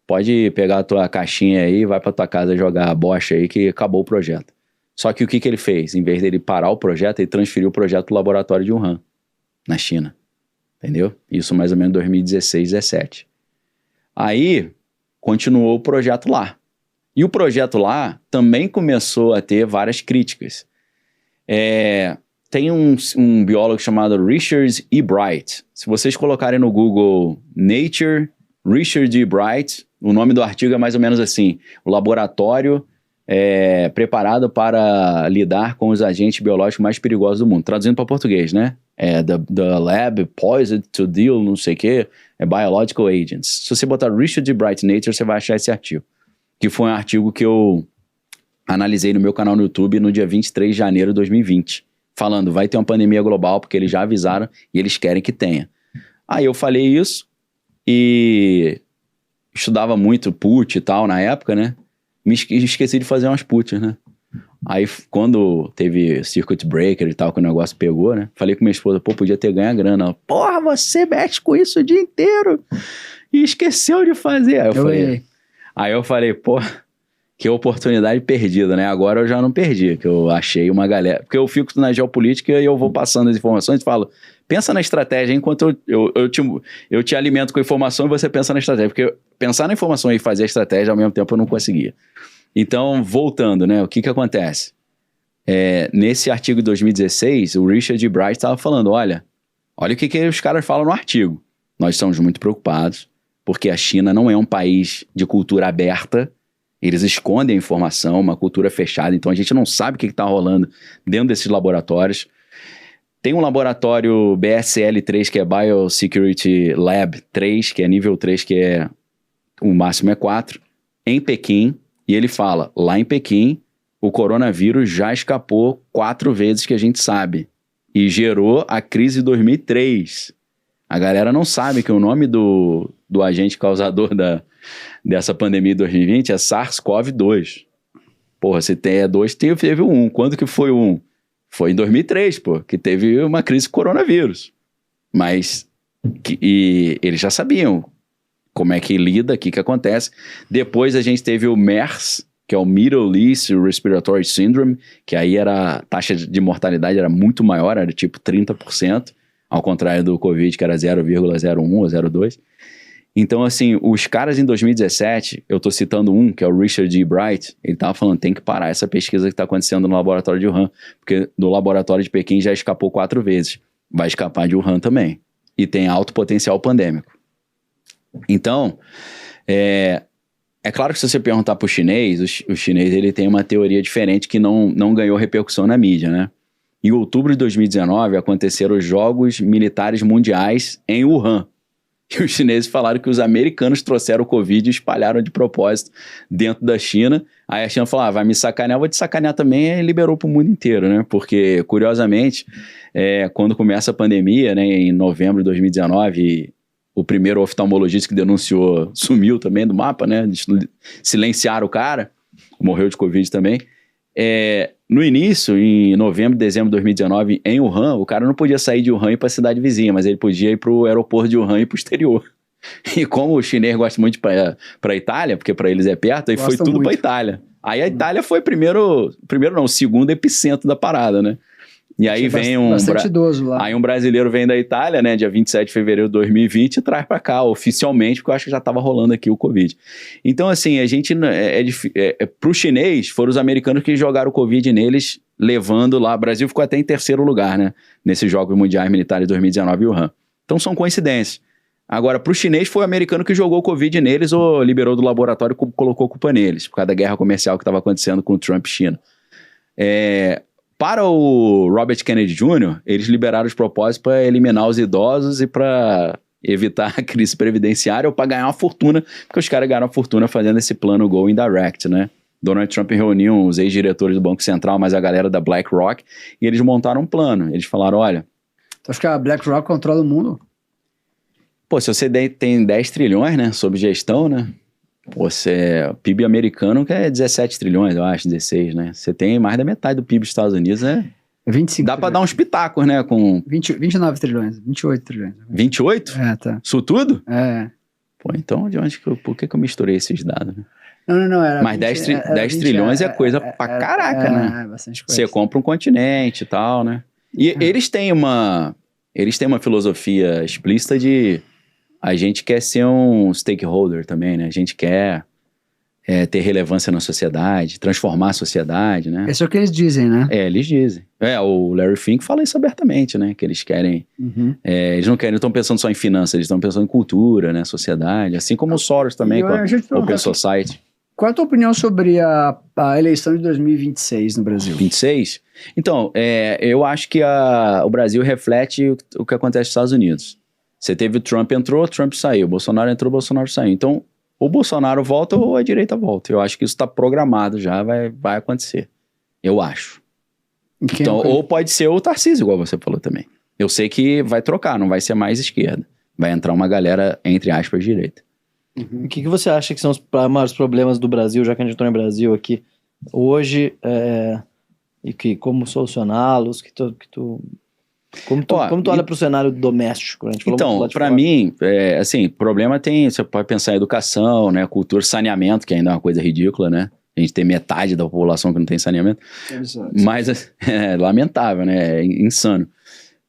S3: pode pegar a tua caixinha aí, vai pra tua casa jogar a bocha aí que acabou o projeto. Só que o que ele fez? Em vez dele parar o projeto, ele transferiu o projeto pro laboratório de Wuhan, na China. Entendeu? Isso mais ou menos em 2016, 2017. Aí, continuou o projeto lá. E o projeto lá também começou a ter várias críticas. Tem um biólogo chamado Richard E. Bright. Se vocês colocarem no Google Nature, Richard E. Bright, o nome do artigo é mais ou menos assim, o laboratório preparado para lidar com os agentes biológicos mais perigosos do mundo. Traduzindo para português, né? The lab poised to deal, não sei o que, biological agents. Se você botar Richard E. Bright Nature, você vai achar esse artigo. Que foi um artigo que eu analisei no meu canal no YouTube no dia 23 de janeiro de 2020. Falando, vai ter uma pandemia global, porque eles já avisaram e eles querem que tenha. Aí eu falei isso e estudava muito PUT e tal na época, né? Me esqueci de fazer umas PUTs, né? Aí quando teve circuit breaker e tal, que o negócio pegou, né? Falei com minha esposa, podia ter ganho a grana. Ela, porra, você mexe com isso o dia inteiro e esqueceu de fazer. Aí eu falei, que oportunidade perdida, né? Agora eu já não perdi, que eu achei uma galera... Porque eu fico na geopolítica e eu vou passando as informações e falo, pensa na estratégia enquanto eu te alimento com informação e você pensa na estratégia. Porque pensar na informação e fazer a estratégia ao mesmo tempo eu não conseguia. Então, voltando, né? O que acontece? Nesse artigo de 2016, o Richard E. Bright estava falando, olha o que os caras falam no artigo. Nós estamos muito preocupados, porque a China não é um país de cultura aberta, eles escondem a informação, uma cultura fechada, então a gente não sabe o que está rolando dentro desses laboratórios. Tem um laboratório BSL-3, que é Biosecurity Lab 3, que é nível 3, que o máximo é 4, em Pequim, e ele fala, lá em Pequim, o coronavírus já escapou 4 vezes que a gente sabe, e gerou a crise de 2003. A galera não sabe que o nome do agente causador dessa pandemia de 2020 é SARS-CoV-2. Porra, se tem 2, teve 1. Quando que foi 1? Foi em 2003, que teve uma crise de coronavírus. Mas e eles já sabiam como é que lida, o que acontece. Depois a gente teve o MERS, que é o Middle East Respiratory Syndrome, que aí a taxa de mortalidade era muito maior, era tipo 30%, ao contrário do Covid, que era 0,01 ou 0,2. Então, assim, os caras em 2017, eu tô citando um, que é o Richard E. Bright, ele tava falando, tem que parar essa pesquisa que tá acontecendo no laboratório de Wuhan, porque do laboratório de Pequim já escapou 4 vezes. Vai escapar de Wuhan também. E tem alto potencial pandêmico. Então, é claro que se você perguntar pro chinês, o chinês ele tem uma teoria diferente que não ganhou repercussão na mídia, né? Em outubro de 2019, aconteceram os Jogos Militares Mundiais em Wuhan. E os chineses falaram que os americanos trouxeram o Covid e espalharam de propósito dentro da China. Aí a China falou, vai me sacanear, eu vou te sacanear também, e liberou para o mundo inteiro, né? Porque, curiosamente, quando começa a pandemia, né, em novembro de 2019, o primeiro oftalmologista que denunciou sumiu também do mapa, né? Silenciaram o cara, morreu de Covid também. No início, em novembro, dezembro de 2019, em Wuhan, o cara não podia sair de Wuhan e ir para a cidade vizinha, mas ele podia ir para o aeroporto de Wuhan e ir para o exterior. E como o chinês gosta muito de ir para a Itália, porque para eles é perto, aí foi tudo para a Itália. Aí a Itália foi o segundo epicentro da parada, né? E aí vem
S2: idoso lá.
S3: Aí um brasileiro vem da Itália, né, dia 27 de fevereiro de 2020, e traz para cá oficialmente, porque eu acho que já estava rolando aqui o Covid. Então, assim, a gente, pro chinês, foram os americanos que jogaram o Covid neles, levando lá, o Brasil ficou até em terceiro lugar, né, nesses Jogos Mundiais Militares de 2019 em Wuhan. Então são coincidências. Agora, pro chinês foi o americano que jogou o Covid neles ou liberou do laboratório e colocou culpa neles, por causa da guerra comercial que estava acontecendo com o Trump e China. Para o Robert Kennedy Jr., eles liberaram os propósitos para eliminar os idosos e para evitar a crise previdenciária ou para ganhar uma fortuna, porque os caras ganharam uma fortuna fazendo esse plano Go Indirect, né? Donald Trump reuniu os ex-diretores do Banco Central, mas a galera da BlackRock, e eles montaram um plano. Eles falaram, olha...
S2: Tu acha que a BlackRock controla o mundo?
S3: Pô, se você tem 10 trilhões, né, sob gestão, né? Pô, o PIB americano que é 17 trilhões, eu acho, 16, né? Você tem mais da metade do PIB dos Estados Unidos, né?
S2: 25
S3: Dá pra dar uns pitacos, né? Com
S2: 29 trilhões, 28 trilhões.
S3: 28?
S2: É, tá.
S3: Isso tudo?
S2: É.
S3: Pô, então por que eu misturei esses dados? Né?
S2: Não, era
S3: mas 10 trilhões é coisa pra caraca, né?
S2: É, bastante coisa.
S3: Você compra um continente e tal, né? E eles têm uma filosofia explícita de a gente quer ser um stakeholder também, né? A gente quer ter relevância na sociedade, transformar a sociedade, né?
S2: Isso é o que eles dizem, né?
S3: Eles dizem. O Larry Fink fala isso abertamente, né? Que eles querem... eles não estão pensando só em finanças, eles estão pensando em cultura, né? Sociedade, assim como o Soros também, com a Open Society.
S2: Qual é a tua opinião sobre a eleição de 2026 no Brasil?
S3: 26? Então, eu acho que o Brasil reflete o que acontece nos Estados Unidos. Você teve o Trump entrou, Trump saiu. Bolsonaro entrou, Bolsonaro saiu. Então, ou o Bolsonaro volta ou a direita volta. Eu acho que isso está programado já, vai acontecer. Eu acho. Então, ou pode ser o Tarcísio, igual você falou também. Eu sei que vai trocar, não vai ser mais esquerda. Vai entrar uma galera, entre aspas, direita.
S1: O que você acha que são os maiores problemas do Brasil, já que a gente está no Brasil aqui, hoje, e como solucioná-los, como tu olha para o cenário doméstico? A gente falou
S3: então, para mim, assim, problema você pode pensar em educação, né, cultura, saneamento, que ainda é uma coisa ridícula, né? A gente tem metade da população que não tem saneamento.
S2: Exato.
S3: Mas é lamentável, né? É insano.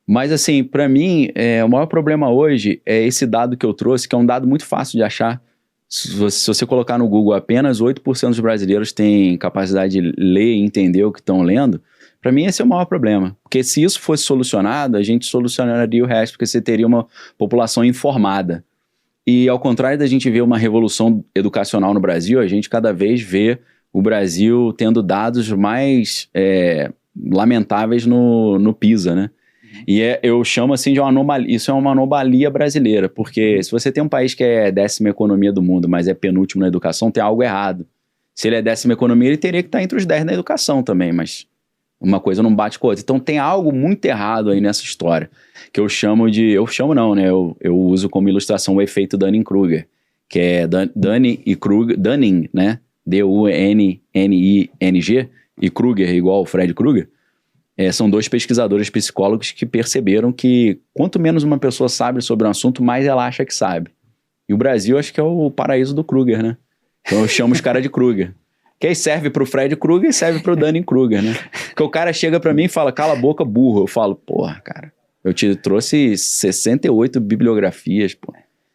S3: Mas, assim, para mim, o maior problema hoje é esse dado que eu trouxe, que é um dado muito fácil de achar. Se você colocar no Google, apenas 8% dos brasileiros têm capacidade de ler e entender o que estão lendo. Para mim, esse é o maior problema. Porque se isso fosse solucionado, a gente solucionaria o resto, porque você teria uma população informada. E, ao contrário da gente ver uma revolução educacional no Brasil, a gente cada vez vê o Brasil tendo dados mais lamentáveis no PISA, né? E eu chamo assim de uma anomalia, isso é uma anomalia brasileira, porque se você tem um país que é 10ª economia do mundo, mas é penúltimo na educação, tem algo errado. Se ele é 10ª economia, ele teria que estar entre os 10 na educação também, mas uma coisa não bate com a outra. Então tem algo muito errado aí nessa história, que eu uso como ilustração o efeito Dunning-Kruger, que é Dunning e Kruger, Dunning, né? D-U-N-N-I-N-G, e Kruger igual o Fred Krueger. São dois pesquisadores psicólogos que perceberam que quanto menos uma pessoa sabe sobre um assunto, mais ela acha que sabe. E o Brasil acho que é o paraíso do Kruger, né? Então eu chamo os caras de Kruger. Que aí serve pro Fred Krueger e serve pro Dunning-Kruger, né? Porque o cara chega pra mim e fala, cala a boca, burro. Eu falo, porra, cara, eu te trouxe 68 bibliografias, pô.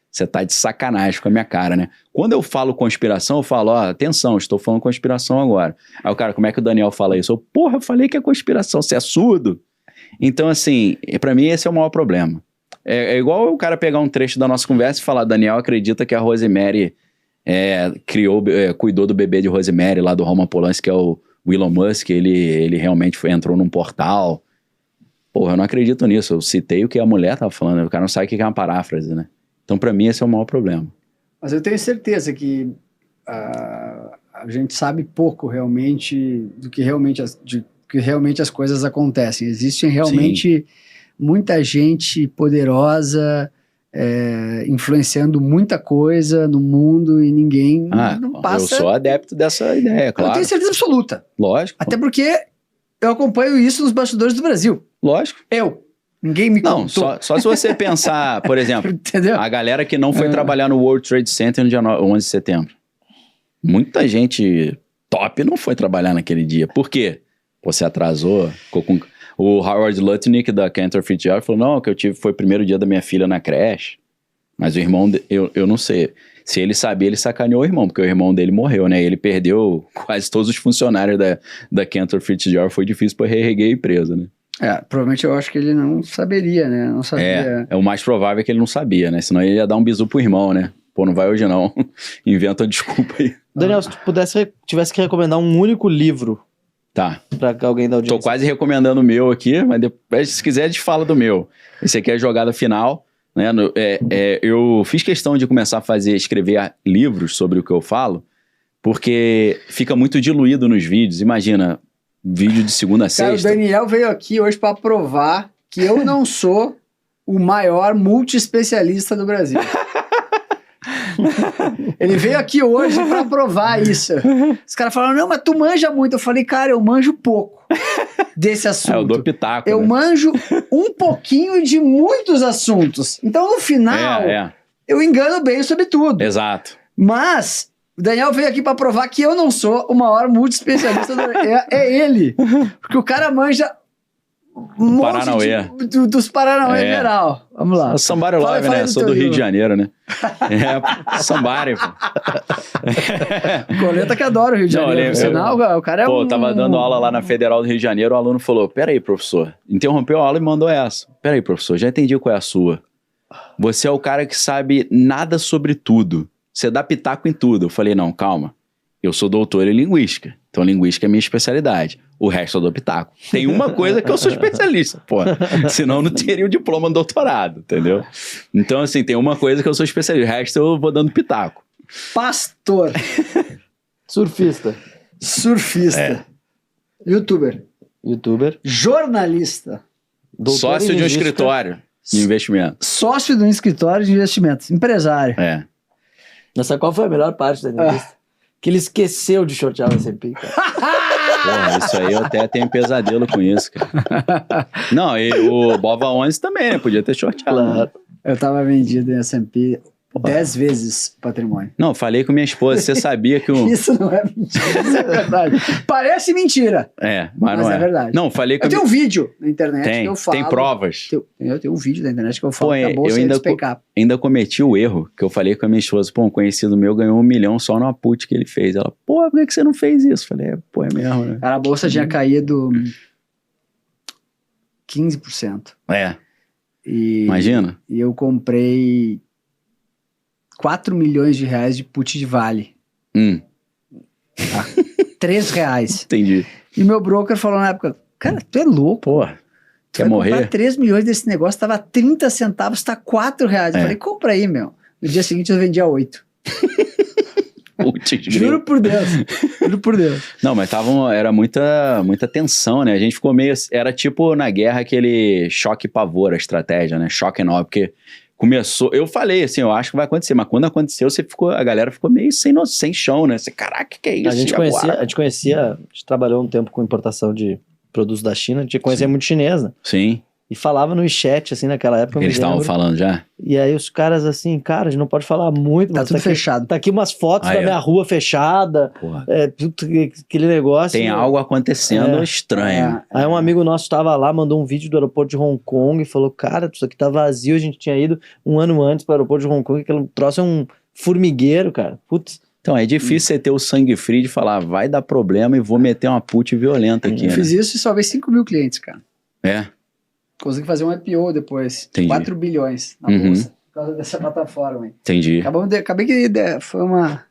S3: Você tá de sacanagem com a minha cara, né? Quando eu falo conspiração, eu falo, atenção, estou falando conspiração agora. Aí o cara, como é que o Daniel fala isso? Eu falei que é conspiração, você é surdo? Então, assim, pra mim esse é o maior problema. É igual o cara pegar um trecho da nossa conversa e falar, Daniel acredita que a Rosemary cuidou do bebê de Rosemary lá do Roman Polanski, que é o Elon Musk, ele realmente entrou num portal. Porra, eu não acredito nisso, eu citei o que a mulher tava falando, o cara não sabe o que é uma paráfrase, né? Então, para mim, esse é o maior problema.
S2: Mas eu tenho certeza que a gente sabe pouco realmente do que realmente as coisas acontecem. Existem realmente muita gente poderosa influenciando muita coisa no mundo e ninguém não passa...
S3: Eu sou adepto dessa ideia, claro.
S2: Eu tenho certeza absoluta.
S3: Lógico.
S2: Até porque eu acompanho isso nos bastidores do Brasil.
S3: Lógico.
S2: Ninguém me contou.
S3: Não, só se você pensar, por exemplo,
S2: entendeu?
S3: A galera que não foi trabalhar no World Trade Center no dia 11 de setembro. Muita gente top não foi trabalhar naquele dia. Por quê? Você atrasou, ficou com... O Howard Lutnick da Cantor Fitzgerald falou, não, que foi o primeiro dia da minha filha na creche. Mas o irmão, eu não sei. Se ele sabia, ele sacaneou o irmão, porque o irmão dele morreu, né? Ele perdeu quase todos os funcionários da Cantor Fitzgerald. Foi difícil para reerguer a empresa, né?
S2: Provavelmente eu acho que ele não saberia, né? Não sabia.
S3: O mais provável é que ele não sabia, né? Senão ele ia dar um bisu pro irmão, né? Pô, não vai hoje não. Inventa uma desculpa aí.
S1: Daniel, se tu tivesse que recomendar um único livro
S3: Tá.
S1: Pra alguém da audiência.
S3: Tô quase recomendando o meu aqui, mas depois, se quiser, a gente fala do meu. Esse aqui é a Jogada Final. Né? Eu fiz questão de começar a escrever livros sobre o que eu falo, porque fica muito diluído nos vídeos. Imagina, vídeo de segunda a
S2: Cara,
S3: sexta.
S2: o Daniel veio aqui hoje para provar que eu não sou o maior multi-especialista do Brasil. Ele veio aqui hoje para provar isso. Os caras falaram, não, mas tu manja muito. Eu falei, cara, eu manjo pouco desse assunto.
S3: Eu dou pitaco.
S2: Eu
S3: né?
S2: manjo um pouquinho de muitos assuntos. Então, no final, eu engano bem sobre tudo.
S3: Exato.
S2: Mas o Daniel veio aqui para provar que eu não sou o maior multi-especialista. É ele. Porque o cara manja um
S3: Paranauê.
S2: dos Paranauê em geral. Vamos lá.
S3: O Somebody
S2: Fala-
S3: Love,
S2: fala
S3: né?
S2: do
S3: Sou
S2: teu
S3: do Rio
S2: livro.
S3: de Janeiro, né? Somebody, pô.
S2: Coleta que adora o Rio de
S3: Não,
S2: Janeiro.
S3: eu
S2: Por sinal, o cara é
S3: Pô,
S2: um...
S3: eu tava dando aula lá na Federal do Rio de Janeiro, o aluno falou, peraí, professor. Interrompeu a aula e mandou essa. Peraí, professor, já entendi qual é a sua. Você é o cara que sabe nada sobre tudo. Você dá pitaco em tudo. Eu falei, não, calma. Eu sou doutor em linguística. Então, linguística é minha especialidade. O resto eu dou pitaco. Tem uma coisa que eu sou especialista, pô. Senão eu não teria o diploma de doutorado, entendeu? Então, assim, tem uma coisa que eu sou especialista. O resto eu vou dando pitaco.
S2: Pastor,
S1: Surfista.
S2: surfista, youtuber,
S1: Jornalista.
S2: jornalista,
S3: Sócio de um escritório de investimento.
S2: sócio de um escritório de investimentos, empresário.
S3: É.
S1: Nessa qual foi a melhor parte da entrevista? Que ele esqueceu de shortear o S&P, cara.
S3: Porra, isso aí eu até tenho pesadelo com isso, cara. Não, e o Bova 11 também, né? Podia ter shorteado.
S1: Claro.
S2: Eu tava vendido em S&P 10 vezes o patrimônio.
S3: Não, falei com minha esposa, você sabia que o...
S2: Isso não é mentira, isso é verdade. Parece mentira,
S3: É, mas não
S2: mas
S3: é.
S2: é verdade.
S3: Não, falei com
S2: Eu tenho um vídeo na internet que eu falo.
S3: Tem provas.
S2: Eu tenho um vídeo na internet que eu falo
S3: Pô,
S2: que a bolsa
S3: eu
S2: ia
S3: ainda
S2: despencar.
S3: Ainda cometi o erro que eu falei com a minha esposa. Pô, um conhecido meu ganhou 1 milhão só numa put que ele fez. Ela, pô, por que você não fez isso? Falei, pô, é mesmo, né?
S2: Cara, a bolsa tinha caído 15%.
S3: É,
S2: E,
S3: imagina.
S2: E eu comprei 4 milhões de reais de put de Vale. 3 reais.
S3: Entendi.
S2: E meu broker falou na época, cara, tu é louco.
S3: Pô,
S2: Tu
S3: quer
S2: vai
S3: morrer?
S2: comprar 3 milhões desse negócio, tava 30 centavos, tá 4 reais. Eu falei, compra aí, meu. No dia seguinte eu vendia 8.
S3: Putz,
S2: Juro por Deus. Juro por Deus.
S3: Não, mas era muita tensão, né? A gente ficou meio... Era tipo na guerra aquele choque e pavor, a estratégia, né? Choque and awe, porque começou... Eu falei assim, eu acho que vai acontecer, mas quando aconteceu, a galera ficou meio sem chão, né? Você, caraca, que é isso?
S1: A gente conhecia, a gente trabalhou um tempo com importação de produtos da China, a gente conhecia muito chinês, né?
S3: Sim.
S1: E falava no chat, assim, naquela época.
S3: Eles estavam falando já?
S1: E aí os caras assim, cara, a gente não pode falar muito,
S2: Tá
S1: mas
S2: tudo
S1: aqui,
S2: fechado.
S1: tá aqui umas fotos
S3: Aí,
S1: da minha rua fechada,
S3: Porra.
S1: aquele negócio.
S3: Tem algo acontecendo estranho.
S1: Aí um amigo nosso estava lá, mandou um vídeo do aeroporto de Hong Kong e falou, cara, isso aqui tá vazio, a gente tinha ido um ano antes para o aeroporto de Hong Kong, aquele troço é um formigueiro, cara. Putz.
S3: Então, é difícil você ter o sangue frio de falar, vai dar problema e vou meter uma put violenta aqui,
S2: Eu
S3: né?
S2: fiz isso e salvei 5 mil clientes, cara.
S3: É?
S2: Consegui fazer um IPO depois.
S3: Entendi.
S2: 4 bilhões na
S3: Uhum.
S2: bolsa. Por causa dessa plataforma aí.
S3: Entendi.
S2: Acabei que foi uma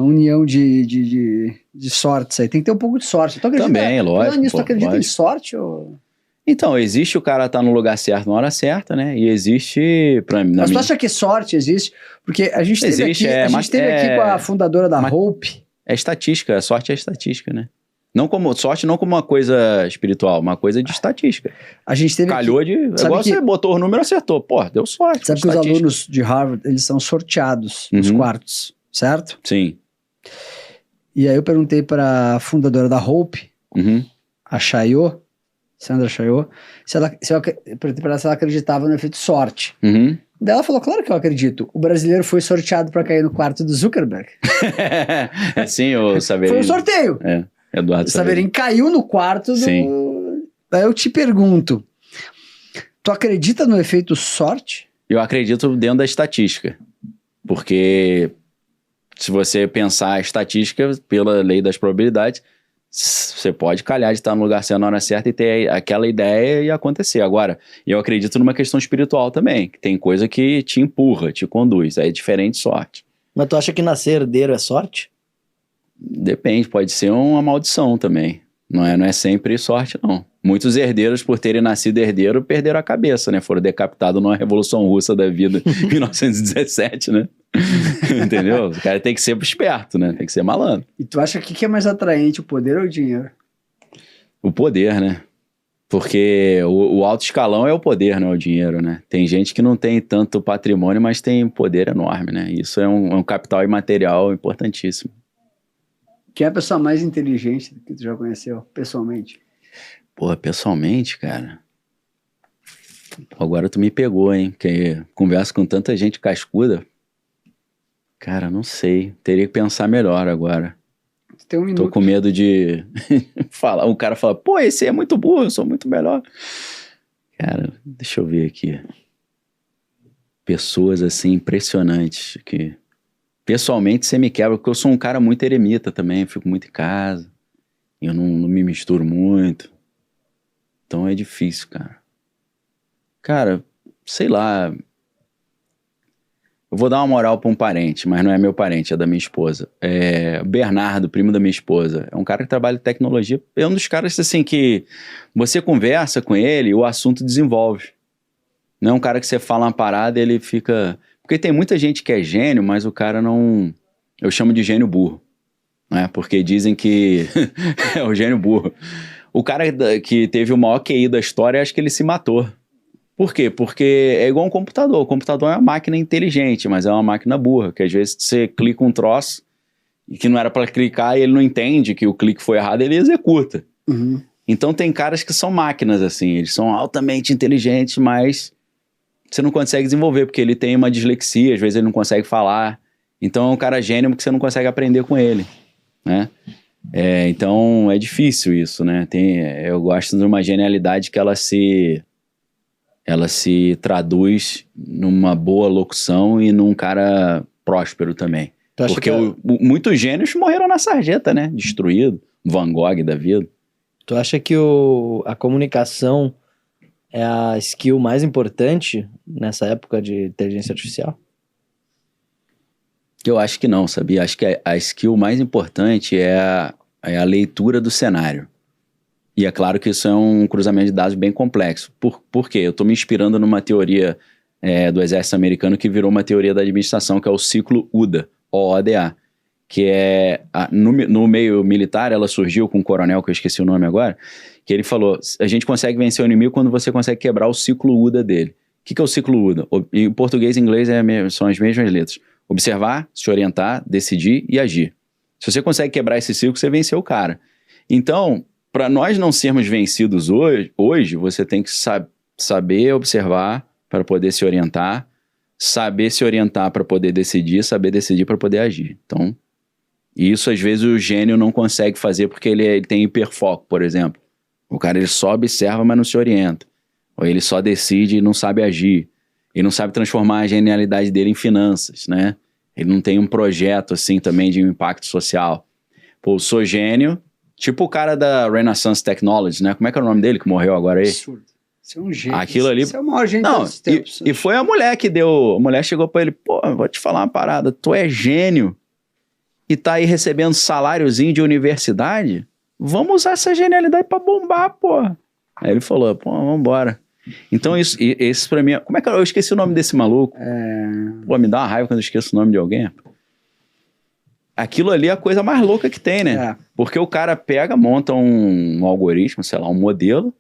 S2: união de sortes aí. Tem que ter um pouco de sorte. Tu acredita,
S3: Também, lógico,
S2: falando nisso,
S3: pô,
S2: tu acredita em
S3: lógico.
S2: sorte? Ou...
S3: Então, existe o cara estar no lugar certo na hora certa, né? E existe...
S2: Mas tu acha que sorte existe? Porque a gente teve
S3: Existe,
S2: aqui, aqui com a fundadora da Hope.
S3: É estatística, a sorte é estatística, né? Sorte não como uma coisa espiritual, uma coisa de estatística.
S2: A gente teve
S3: Calhou de...
S2: Sabe
S3: Igual
S2: que-
S3: você botou o número e acertou. Pô, deu sorte.
S2: Sabe que os
S3: estatística.
S2: alunos de Harvard, eles são sorteados nos
S3: Uhum.
S2: quartos, certo?
S3: Sim.
S2: E aí eu perguntei para a fundadora da Hope,
S3: Uhum.
S2: a Chayo, Sandra Chayo, eu perguntei para ela se ela acreditava no efeito sorte.
S3: Uhum.
S2: Daí ela falou, claro que eu acredito. O brasileiro foi sorteado para cair no quarto do Zuckerberg.
S3: É sim, o Saverin.
S2: Foi um sorteio.
S3: É, Eduardo
S2: O Saverin caiu no quarto do...
S3: Sim.
S2: Daí eu te pergunto, tu acredita no efeito sorte?
S3: Eu acredito dentro da estatística. Porque se você pensar a estatística, pela lei das probabilidades, você pode calhar de estar no lugar certo na hora certa e ter aquela ideia e acontecer. Agora, eu acredito numa questão espiritual também, que tem coisa que te empurra, te conduz. Aí é diferente de sorte.
S1: Mas tu acha que nascer herdeiro é sorte?
S3: Depende, pode ser uma maldição também. Não é sempre sorte, não. Muitos herdeiros, por terem nascido herdeiro, perderam a cabeça, né? Foram decapitados numa Revolução Russa da vida em 1917, né? Entendeu? O cara tem que ser esperto, né? Tem que ser malandro.
S2: E tu acha que o que é mais atraente, o poder ou o dinheiro?
S3: O poder, né? Porque o alto escalão é o poder, não é o dinheiro, né? Tem gente que não tem tanto patrimônio, mas tem poder enorme, né? Isso é um capital imaterial importantíssimo.
S2: Quem é a pessoa mais inteligente que tu já conheceu, pessoalmente?
S3: Porra, pessoalmente, cara... Agora tu me pegou, hein? Porque converso com tanta gente cascuda. Cara, não sei. Teria que pensar melhor agora.
S2: Tem um minuto.
S3: Tô com medo de falar. Um cara fala, pô, esse é muito burro, eu sou muito melhor. Cara, deixa eu ver aqui. Pessoas assim, impressionantes. Que pessoalmente você me quebra, porque eu sou um cara muito eremita também, fico muito em casa. Eu não me misturo muito. Então é difícil, cara. Cara, sei lá. Eu vou dar uma moral pra um parente, mas não é meu parente, é da minha esposa. É Bernardo, primo da minha esposa. É um cara que trabalha em tecnologia. É um dos caras, assim, que você conversa com ele e o assunto desenvolve. Não é um cara que você fala uma parada e ele fica... Porque tem muita gente que é gênio, mas o cara não... Eu chamo de gênio burro, né? Porque dizem que é o gênio burro. O cara que teve o maior QI da história, acho que ele se matou. Por quê? Porque é igual um computador. O computador é uma máquina inteligente, mas é uma máquina burra, que às vezes você clica um troço e que não era para clicar e ele não entende que o clique foi errado, ele executa.
S2: Uhum.
S3: Então tem caras que são máquinas, assim, eles são altamente inteligentes, mas você não consegue desenvolver, porque ele tem uma dislexia, às vezes ele não consegue falar. Então é um cara gênio que você não consegue aprender com ele, né? Então é difícil isso, né? Eu gosto de uma genialidade que ela se traduz numa boa locução e num cara próspero também. Porque muitos gênios morreram na sarjeta, né? Destruído. Van Gogh da vida.
S1: Tu acha que a comunicação é a skill mais importante nessa época de inteligência artificial?
S3: Eu acho que não, sabia? Acho que a skill mais importante é a leitura do cenário. E é claro que isso é um cruzamento de dados bem complexo. Por quê? Eu estou me inspirando numa teoria do exército americano que virou uma teoria da administração, que é o ciclo UDA, OODA, que é... No meio militar, ela surgiu com um coronel, que eu esqueci o nome agora, que ele falou, a gente consegue vencer o inimigo quando você consegue quebrar o ciclo UDA dele. O que é o ciclo UDA? Em português e inglês são as mesmas letras. Observar, se orientar, decidir e agir. Se você consegue quebrar esse ciclo, você venceu o cara. Então... Para nós não sermos vencidos hoje, você tem que saber observar para poder se orientar, saber se orientar para poder decidir, saber decidir para poder agir. Então, isso às vezes o gênio não consegue fazer porque ele tem hiperfoco, por exemplo. O cara ele só observa, mas não se orienta. Ou ele só decide e não sabe agir. Ele não sabe transformar a genialidade dele em finanças, né? Ele não tem um projeto assim também de impacto social. Pô, eu sou gênio... Tipo o cara da Renaissance Technology, né? Como é que é o nome dele que morreu agora aí?
S2: Absurdo. Isso é um gênio.
S3: Aquilo ali...
S2: Isso é o maior gênio
S3: Não,
S2: dos tempos.
S3: e foi a mulher que deu... A mulher chegou pra ele, pô, vou te falar uma parada. Tu é gênio e tá aí recebendo saláriozinho de universidade? Vamos usar essa genialidade pra bombar, pô. Aí ele falou, pô, vambora. Então esse pra mim... Como é que eu esqueci o nome desse maluco? Pô, me dá uma raiva quando eu esqueço o nome de alguém. Aquilo ali é a coisa mais louca que tem, né? Porque o cara pega, monta um algoritmo, sei lá, um modelo,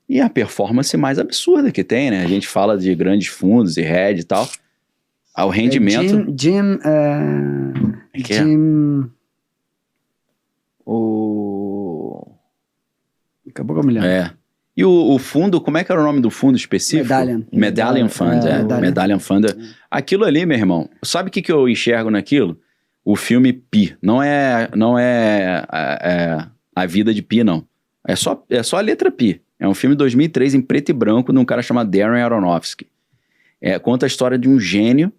S3: e a performance mais absurda que tem, né? A gente fala de grandes fundos e hedge e tal. O rendimento...
S2: Jim... Acabou com a mulher.
S3: E o fundo, como é que era o nome do fundo específico? Medallion Fund, Medallion Fund. Aquilo ali, meu irmão, sabe o que eu enxergo naquilo? O filme Pi. Não é a vida de Pi, não. É só a letra Pi. É um filme de 2003 em preto e branco de um cara chamado Darren Aronofsky. Conta a história de um gênio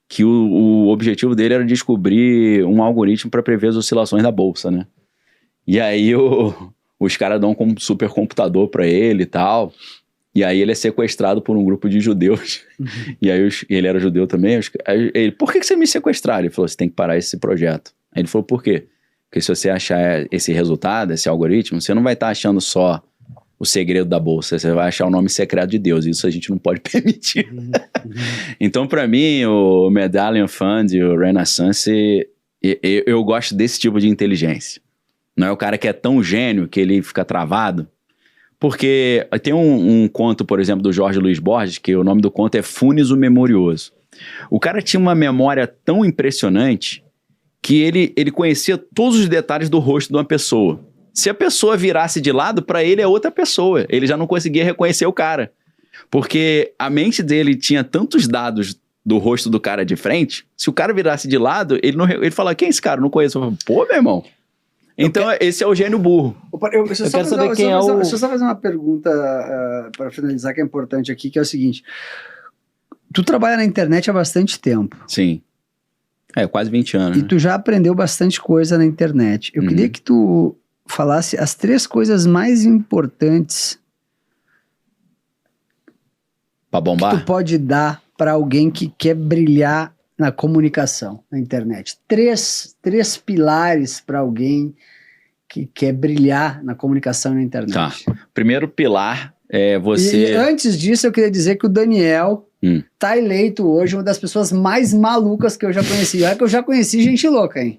S3: que o objetivo dele era descobrir um algoritmo para prever as oscilações da bolsa, né? E aí os caras dão um supercomputador para ele e tal. E aí ele é sequestrado por um grupo de judeus. Uhum. E aí ele era judeu também. Ele, por que você me sequestraram? Ele falou, você tem que parar esse projeto. Aí ele falou, por quê? Porque se você achar esse resultado, esse algoritmo, você não vai estar achando só o segredo da bolsa, você vai achar o nome secreto de Deus. Isso a gente não pode permitir. Então, para mim, o Medallion Fund e o Renaissance, eu gosto desse tipo de inteligência. Não é o cara que é tão gênio que ele fica travado. Porque tem um conto, por exemplo, do Jorge Luiz Borges, que o nome do conto é Funes o Memorioso. O cara tinha uma memória tão impressionante que ele conhecia todos os detalhes do rosto de uma pessoa. Se a pessoa virasse de lado, para ele é outra pessoa. Ele já não conseguia reconhecer o cara. Porque a mente dele tinha tantos dados do rosto do cara de frente, se o cara virasse de lado, ele fala, quem é esse cara? Eu não conheço. Eu falo, pô, meu irmão. Então, esse é o gênio burro.
S2: Deixa eu só fazer uma pergunta para finalizar, que é importante aqui, que é o seguinte. Tu trabalha na internet há bastante tempo.
S3: Sim. Quase 20 anos.
S2: E tu já aprendeu bastante coisa na internet. Eu queria que tu falasse as 3 coisas mais importantes
S3: pra bombar?
S2: Que tu pode dar para alguém que quer brilhar na comunicação, na internet. 3 pilares para alguém que quer brilhar na comunicação e na internet.
S3: Tá. Primeiro pilar é você...
S2: E antes disso, eu queria dizer que o Daniel tá eleito hoje uma das pessoas mais malucas que eu já conheci. Olha que eu já conheci gente louca, hein?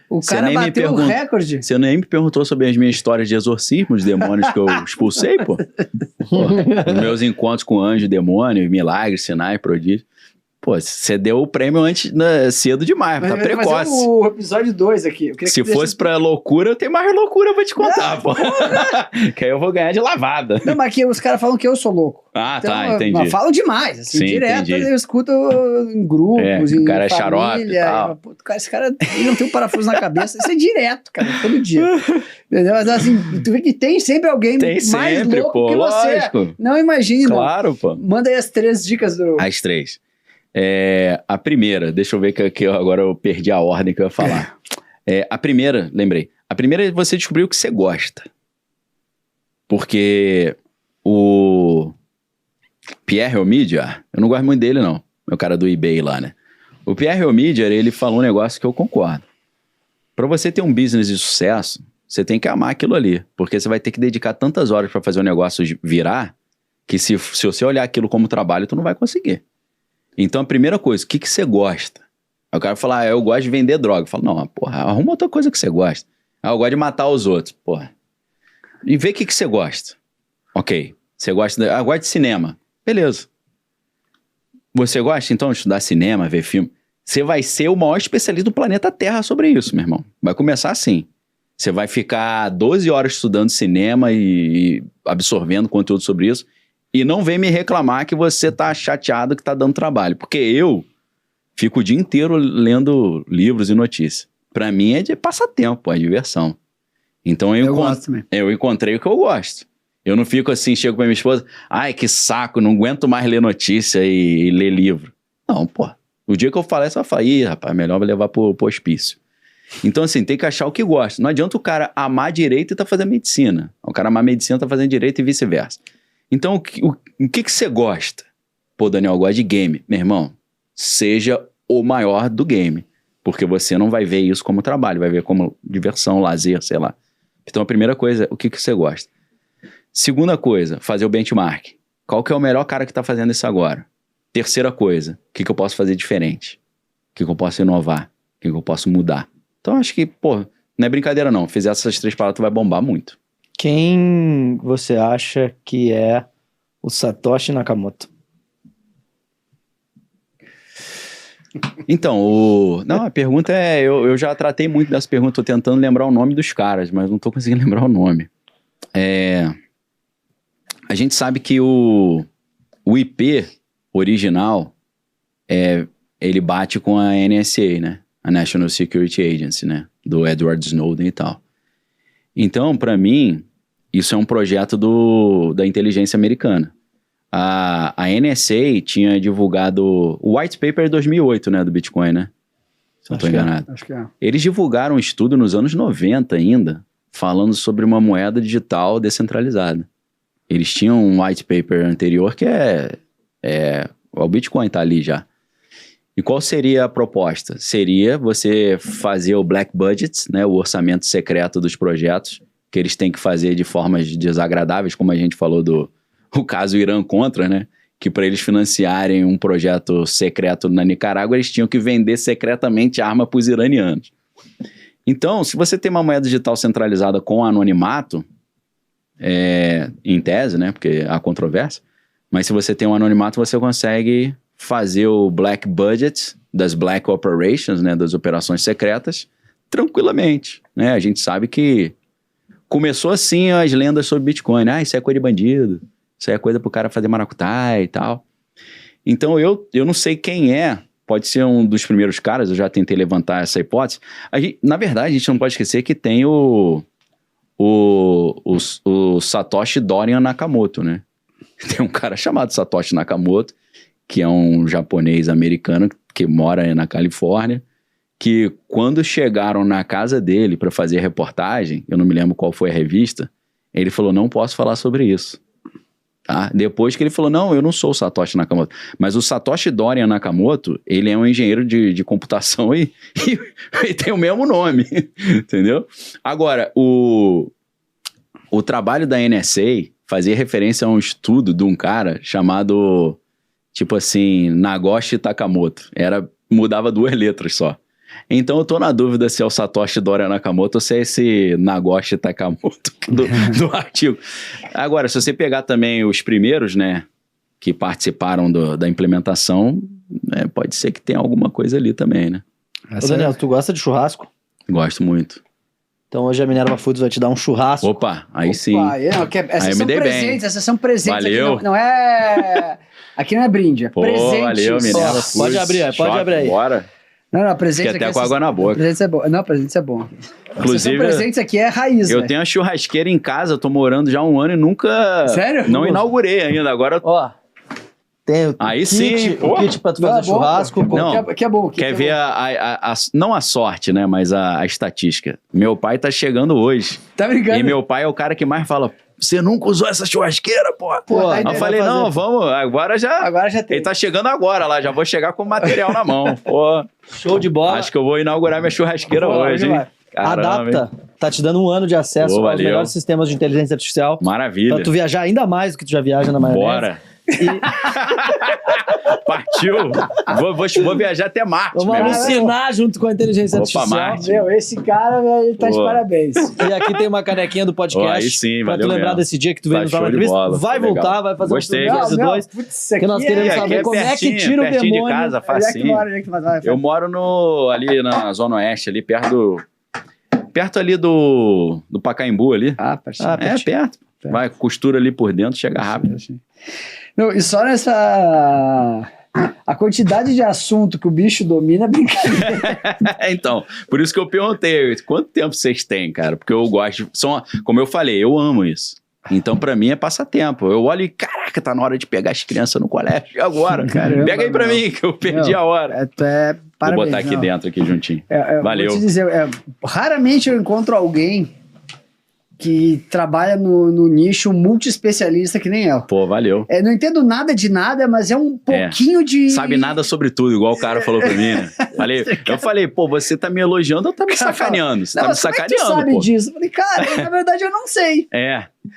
S2: O cara bateu o recorde.
S3: Você nem me perguntou sobre as minhas histórias de exorcismo, os demônios que eu expulsei, pô. Os meus encontros com anjo, demônio, milagres, sinais, prodígios. Pô, você deu o prêmio antes, cedo demais, tá precoce.
S2: Fazer o episódio 2 aqui.
S3: Se fosse pra loucura, eu tenho mais loucura pra te contar, pô. Que aí eu vou ganhar de lavada.
S2: Não, mas aqui os caras falam que eu sou louco.
S3: Ah, então, tá, entendi. Mas
S2: falam demais, assim,
S3: sim,
S2: direto.
S3: Entendi.
S2: Eu escuto em grupos, em
S3: o cara é
S2: família.
S3: xarope e tal.
S2: Esse cara ele não tem um parafuso na cabeça. Isso é direto, cara, todo dia. Entendeu? Mas assim, tu vê que tem sempre alguém mais louco que você.
S3: Lógico.
S2: Não imagina.
S3: Claro, pô.
S2: Manda aí as 3 dicas do...
S3: As 3. A primeira, deixa eu ver que agora eu perdi a ordem que eu ia falar. A primeira, lembrei. A primeira é você descobrir o que você gosta. Porque o Pierre Omidyar, eu não gosto muito dele não, meu cara do eBay lá, né? O Pierre Omidyar, ele falou um negócio que eu concordo. Para você ter um business de sucesso, você tem que amar aquilo ali. Porque você vai ter que dedicar tantas horas para fazer o negócio virar, que se você olhar aquilo como trabalho, tu não vai conseguir. Então, a primeira coisa, o que você gosta? Aí o cara fala, eu gosto de vender droga. Eu falo, não, porra, arruma outra coisa que você gosta. Eu gosto de matar os outros, porra. E vê o que você gosta. Ok, você gosta eu gosto de cinema. Beleza. Você gosta, então, de estudar cinema, ver filme? Você vai ser o maior especialista do planeta Terra sobre isso, meu irmão. Vai começar assim. Você vai ficar 12 horas estudando cinema e absorvendo conteúdo sobre isso. E não vem me reclamar que você tá chateado que tá dando trabalho. Porque eu fico o dia inteiro lendo livros e notícias. Pra mim é de passatempo, é diversão. Então eu encontrei o que eu gosto. Eu não fico assim, chego pra minha esposa, ai que saco, não aguento mais ler notícia e ler livro. Não, pô. O dia que eu falar, você vai falar, ih, rapaz, melhor levar pro hospício. Então assim, tem que achar o que gosta. Não adianta o cara amar direito e tá fazendo medicina. O cara amar medicina e tá fazendo direito e vice-versa. Então, o que você gosta? Pô, Daniel, eu gosto de game. Meu irmão, seja o maior do game. Porque você não vai ver isso como trabalho, vai ver como diversão, lazer, sei lá. Então, a primeira coisa, o que você gosta? Segunda coisa, fazer o benchmark. Qual que é o melhor cara que tá fazendo isso agora? Terceira coisa, o que eu posso fazer diferente? O que eu posso inovar? O que eu posso mudar? Então, acho que, pô, não é brincadeira não. Fizer essas 3 palavras, tu vai bombar muito.
S1: Quem você acha que é o Satoshi Nakamoto?
S3: Então, não, a pergunta é... Eu já tratei muito dessa pergunta, tô tentando lembrar o nome dos caras, mas não tô conseguindo lembrar o nome. A gente sabe que o IP original, ele bate com a NSA, né? A National Security Agency, né? Do Edward Snowden e tal. Então, para mim, isso é um projeto da inteligência americana. A NSA tinha divulgado o White Paper de 2008, né, do Bitcoin, né? Se eu não estou enganado.
S2: Acho que é.
S3: Eles divulgaram um estudo nos anos 90 ainda, falando sobre uma moeda digital descentralizada. Eles tinham um White Paper anterior que o Bitcoin tá ali já. E qual seria a proposta? Seria você fazer o black budget, né, o orçamento secreto dos projetos, que eles têm que fazer de formas desagradáveis, como a gente falou o caso Irã contra, né? Que para eles financiarem um projeto secreto na Nicarágua, eles tinham que vender secretamente arma para os iranianos. Então, se você tem uma moeda digital centralizada com anonimato, em tese, né? Porque há controvérsia, mas se você tem um anonimato, você consegue fazer o black budget das black operations, né? Das operações secretas, tranquilamente, né? A gente sabe que começou assim as lendas sobre Bitcoin. Isso é coisa de bandido. Isso aí é coisa pro cara fazer maracutaia e tal. Então, eu não sei quem pode ser um dos primeiros caras, eu já tentei levantar essa hipótese. Na verdade, a gente não pode esquecer que tem o Satoshi Dorian Nakamoto, né? Tem um cara chamado Satoshi Nakamoto, que é um japonês americano que mora na Califórnia, que quando chegaram na casa dele para fazer a reportagem, eu não me lembro qual foi a revista, ele falou, não posso falar sobre isso. Tá? Depois que ele falou, não, eu não sou o Satoshi Nakamoto. Mas o Satoshi Dorian Nakamoto, ele é um engenheiro de computação e tem o mesmo nome, entendeu? Agora, o trabalho da NSA fazia referência a um estudo de um cara chamado, tipo assim, Nagoshi Takamoto. Mudava 2 letras só. Então eu tô na dúvida se é o Satoshi Dorian Nakamoto ou se é esse Nagoshi Takamoto do artigo. Agora, se você pegar também os primeiros, né, que participaram da implementação, né, pode ser que tenha alguma coisa ali também, né?
S1: Ô, Daniel, tu gosta de churrasco?
S3: Gosto muito.
S1: Então hoje a Minerva Foods vai te dar um churrasco.
S3: Opa, aí sim.
S2: Essas são presentes, essas são presentes.
S3: Valeu.
S2: Aqui não é... Aqui não é brinde, é presente.
S3: Valeu, Minerva Foods.
S1: Pode abrir aí.
S3: Bora.
S2: Não, presente
S3: Fiquei até com água na boca.
S2: Presente é bom. Não, presente é bom.
S3: Inclusive,
S2: presentes aqui é raiz,
S3: eu tenho uma churrasqueira em casa, eu tô morando já há 1 ano e nunca...
S2: Sério?
S3: Não inaugurei ainda, agora...
S1: Ó, tem o
S3: aí
S1: kit,
S3: sim,
S1: o kit pra tu fazer churrasco.
S2: Que é bom.
S3: Quer ver não a sorte, né, mas a estatística. Meu pai tá chegando hoje.
S2: Tá brincando?
S3: E meu pai é o cara que mais fala... Você nunca usou essa churrasqueira, pô? Eu falei, não, vamos, agora já tem. Ele tá chegando agora lá, já vou chegar com o material na mão. Pô,
S1: show de bola.
S3: Acho que eu vou inaugurar minha churrasqueira hoje, hein? Caramba,
S1: Adapta, tá te dando 1 ano de acesso aos melhores sistemas de inteligência artificial.
S3: Maravilha.
S1: Pra tu viajar ainda mais do que tu já viaja na maionese.
S3: Bora. Partiu. Vou viajar até Marte.
S1: Vamos alucinar junto com a inteligência artificial.
S3: Marte.
S2: Meu, esse cara, ele tá de parabéns.
S1: E aqui tem uma canequinha do podcast.
S3: Aí sim,
S1: pra
S3: valeu
S1: tu lembrar
S3: mesmo.
S1: desse dia que tu veio nos dar uma entrevista. Vai voltar, vai fazer
S3: um
S1: dois. Que nós queremos saber como é que tira o demônio.
S3: De casa, facinho. Eu moro ali na Zona Oeste, ali perto ali do Pacaembu ali.
S2: Pertinho.
S3: Perto. Vai, costura ali por dentro, chega rápido.
S2: Não, e só a quantidade de assunto que o bicho domina é brincadeira.
S3: Então, por isso que eu perguntei, quanto tempo vocês têm, cara? Porque eu gosto, como eu falei, eu amo isso. Então, pra mim, é passatempo. Eu olho e, caraca, tá na hora de pegar as crianças no colégio. E agora?
S2: Caramba,
S3: pega aí pra mim, que eu perdi a hora.
S2: Parabéns,
S3: vou botar aqui dentro, aqui juntinho. Valeu.
S2: Vou te dizer, raramente eu encontro alguém que trabalha no nicho multi-especialista que nem eu.
S3: Pô, valeu.
S2: Não entendo nada de nada, mas é um pouquinho de...
S3: Sabe nada sobre tudo, igual o cara falou pra mim, né? Eu falei, pô, você tá me elogiando ou tá me sacaneando? Você tá me sacaneando,
S2: como é que tu sabe
S3: pô.
S2: disso? Eu falei, cara, na verdade eu não sei.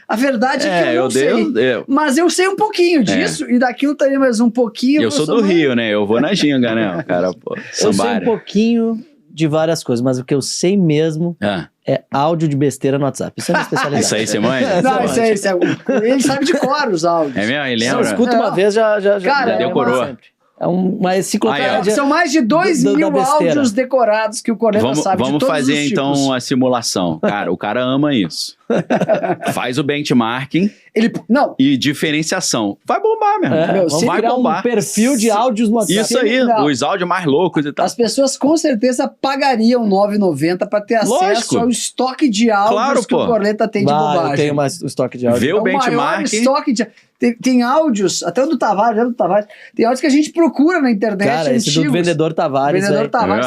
S2: A verdade é que eu não sei. Mas eu sei um pouquinho disso e daquilo também mais um pouquinho.
S3: Eu sou do Rio, né? Eu vou na ginga, né? O cara, pô,
S1: eu sei um pouquinho de várias coisas, mas o que eu sei mesmo é áudio de besteira no WhatsApp. Isso é uma especialidade.
S3: Isso aí você manja?
S2: Não, isso aí. Ele sabe de cor os áudios.
S3: É mesmo? Ele lembra?
S1: Se eu escuto uma vez, já
S3: decorou.
S1: É uma enciclopédia.
S2: São mais de 2.000 áudios decorados que o Corneta sabe de todos
S3: Vamos fazer
S2: os
S3: então
S2: tipos.
S3: a simulação. Cara, o cara ama isso. Faz o benchmarking e diferenciação. Vai bombar, meu irmão.
S1: Vamos criar um perfil de áudios no WhatsApp.
S3: Isso aí, os áudios mais loucos e tal.
S2: As pessoas com certeza pagariam R$ 9,90 para ter acesso ao estoque de áudios que o Corneta tem de bobagem.
S1: Eu tenho mais o estoque de áudio.
S3: Vê o benchmarking.
S2: Maior estoque de... Tem áudios, até o do Tavares, tem áudios que a gente procura na internet.
S1: Cara, esse do Vendedor Tavares.
S2: Se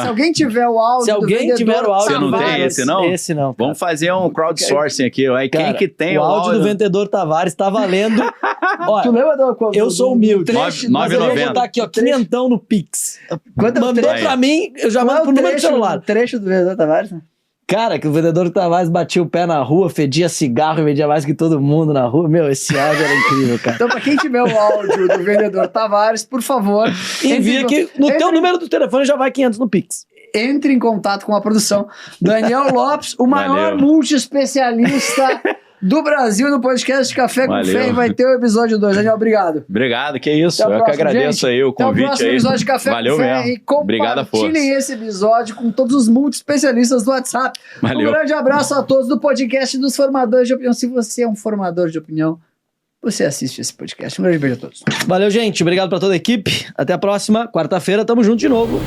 S2: alguém tiver o áudio do Vendedor Tavares...
S3: Você não tem esse, não?
S1: Esse não.
S3: Vamos fazer um crowdsourcing aqui. Quem que tem
S1: o áudio do Vendedor Tavares? Tavares, tá valendo.
S2: Tu
S1: Olha,
S2: lembra
S1: eu sou humilde,
S2: trecho?
S1: mas eu vou
S3: 9,90.
S1: botar aqui, ó, quinhentão no Pix.
S2: Quanto é o
S1: Mandou
S2: trecho?
S1: pra mim, eu já
S2: Qual
S1: mando
S2: é
S1: pro
S2: o
S1: número do celular.
S2: trecho do vendedor Tavares? Né?
S1: Cara, que o vendedor Tavares batia o pé na rua, fedia cigarro e vendia mais que todo mundo na rua. Meu, esse áudio era incrível, cara.
S2: Então, pra quem tiver o áudio do vendedor Tavares, por favor,
S1: Envia aqui, no teu número do telefone já vai 500 no Pix.
S2: entre em contato com a produção. Daniel Lopes, o maior
S3: Valeu.
S2: multi-especialista do Brasil no podcast Café com
S3: Valeu.
S2: Fé, e vai ter o episódio 2. Daniel, obrigado.
S3: Obrigado, que isso.
S2: Até o
S3: Eu que
S2: próximo,
S3: agradeço
S2: gente.
S3: aí o
S2: Até o
S3: convite
S2: próximo
S3: aí.
S2: episódio de Café
S3: Valeu
S2: com Fé
S3: mesmo.
S2: e
S3: Obrigado a força.
S2: compartilhem esse episódio com todos os multi-especialistas do WhatsApp.
S3: Valeu.
S2: Um grande abraço a todos do podcast dos formadores de opinião. Se você é um formador de opinião, você assiste esse podcast. Um grande beijo a todos.
S1: Valeu, gente. Obrigado pra toda a equipe. Até a próxima quarta-feira. Tamo junto de novo.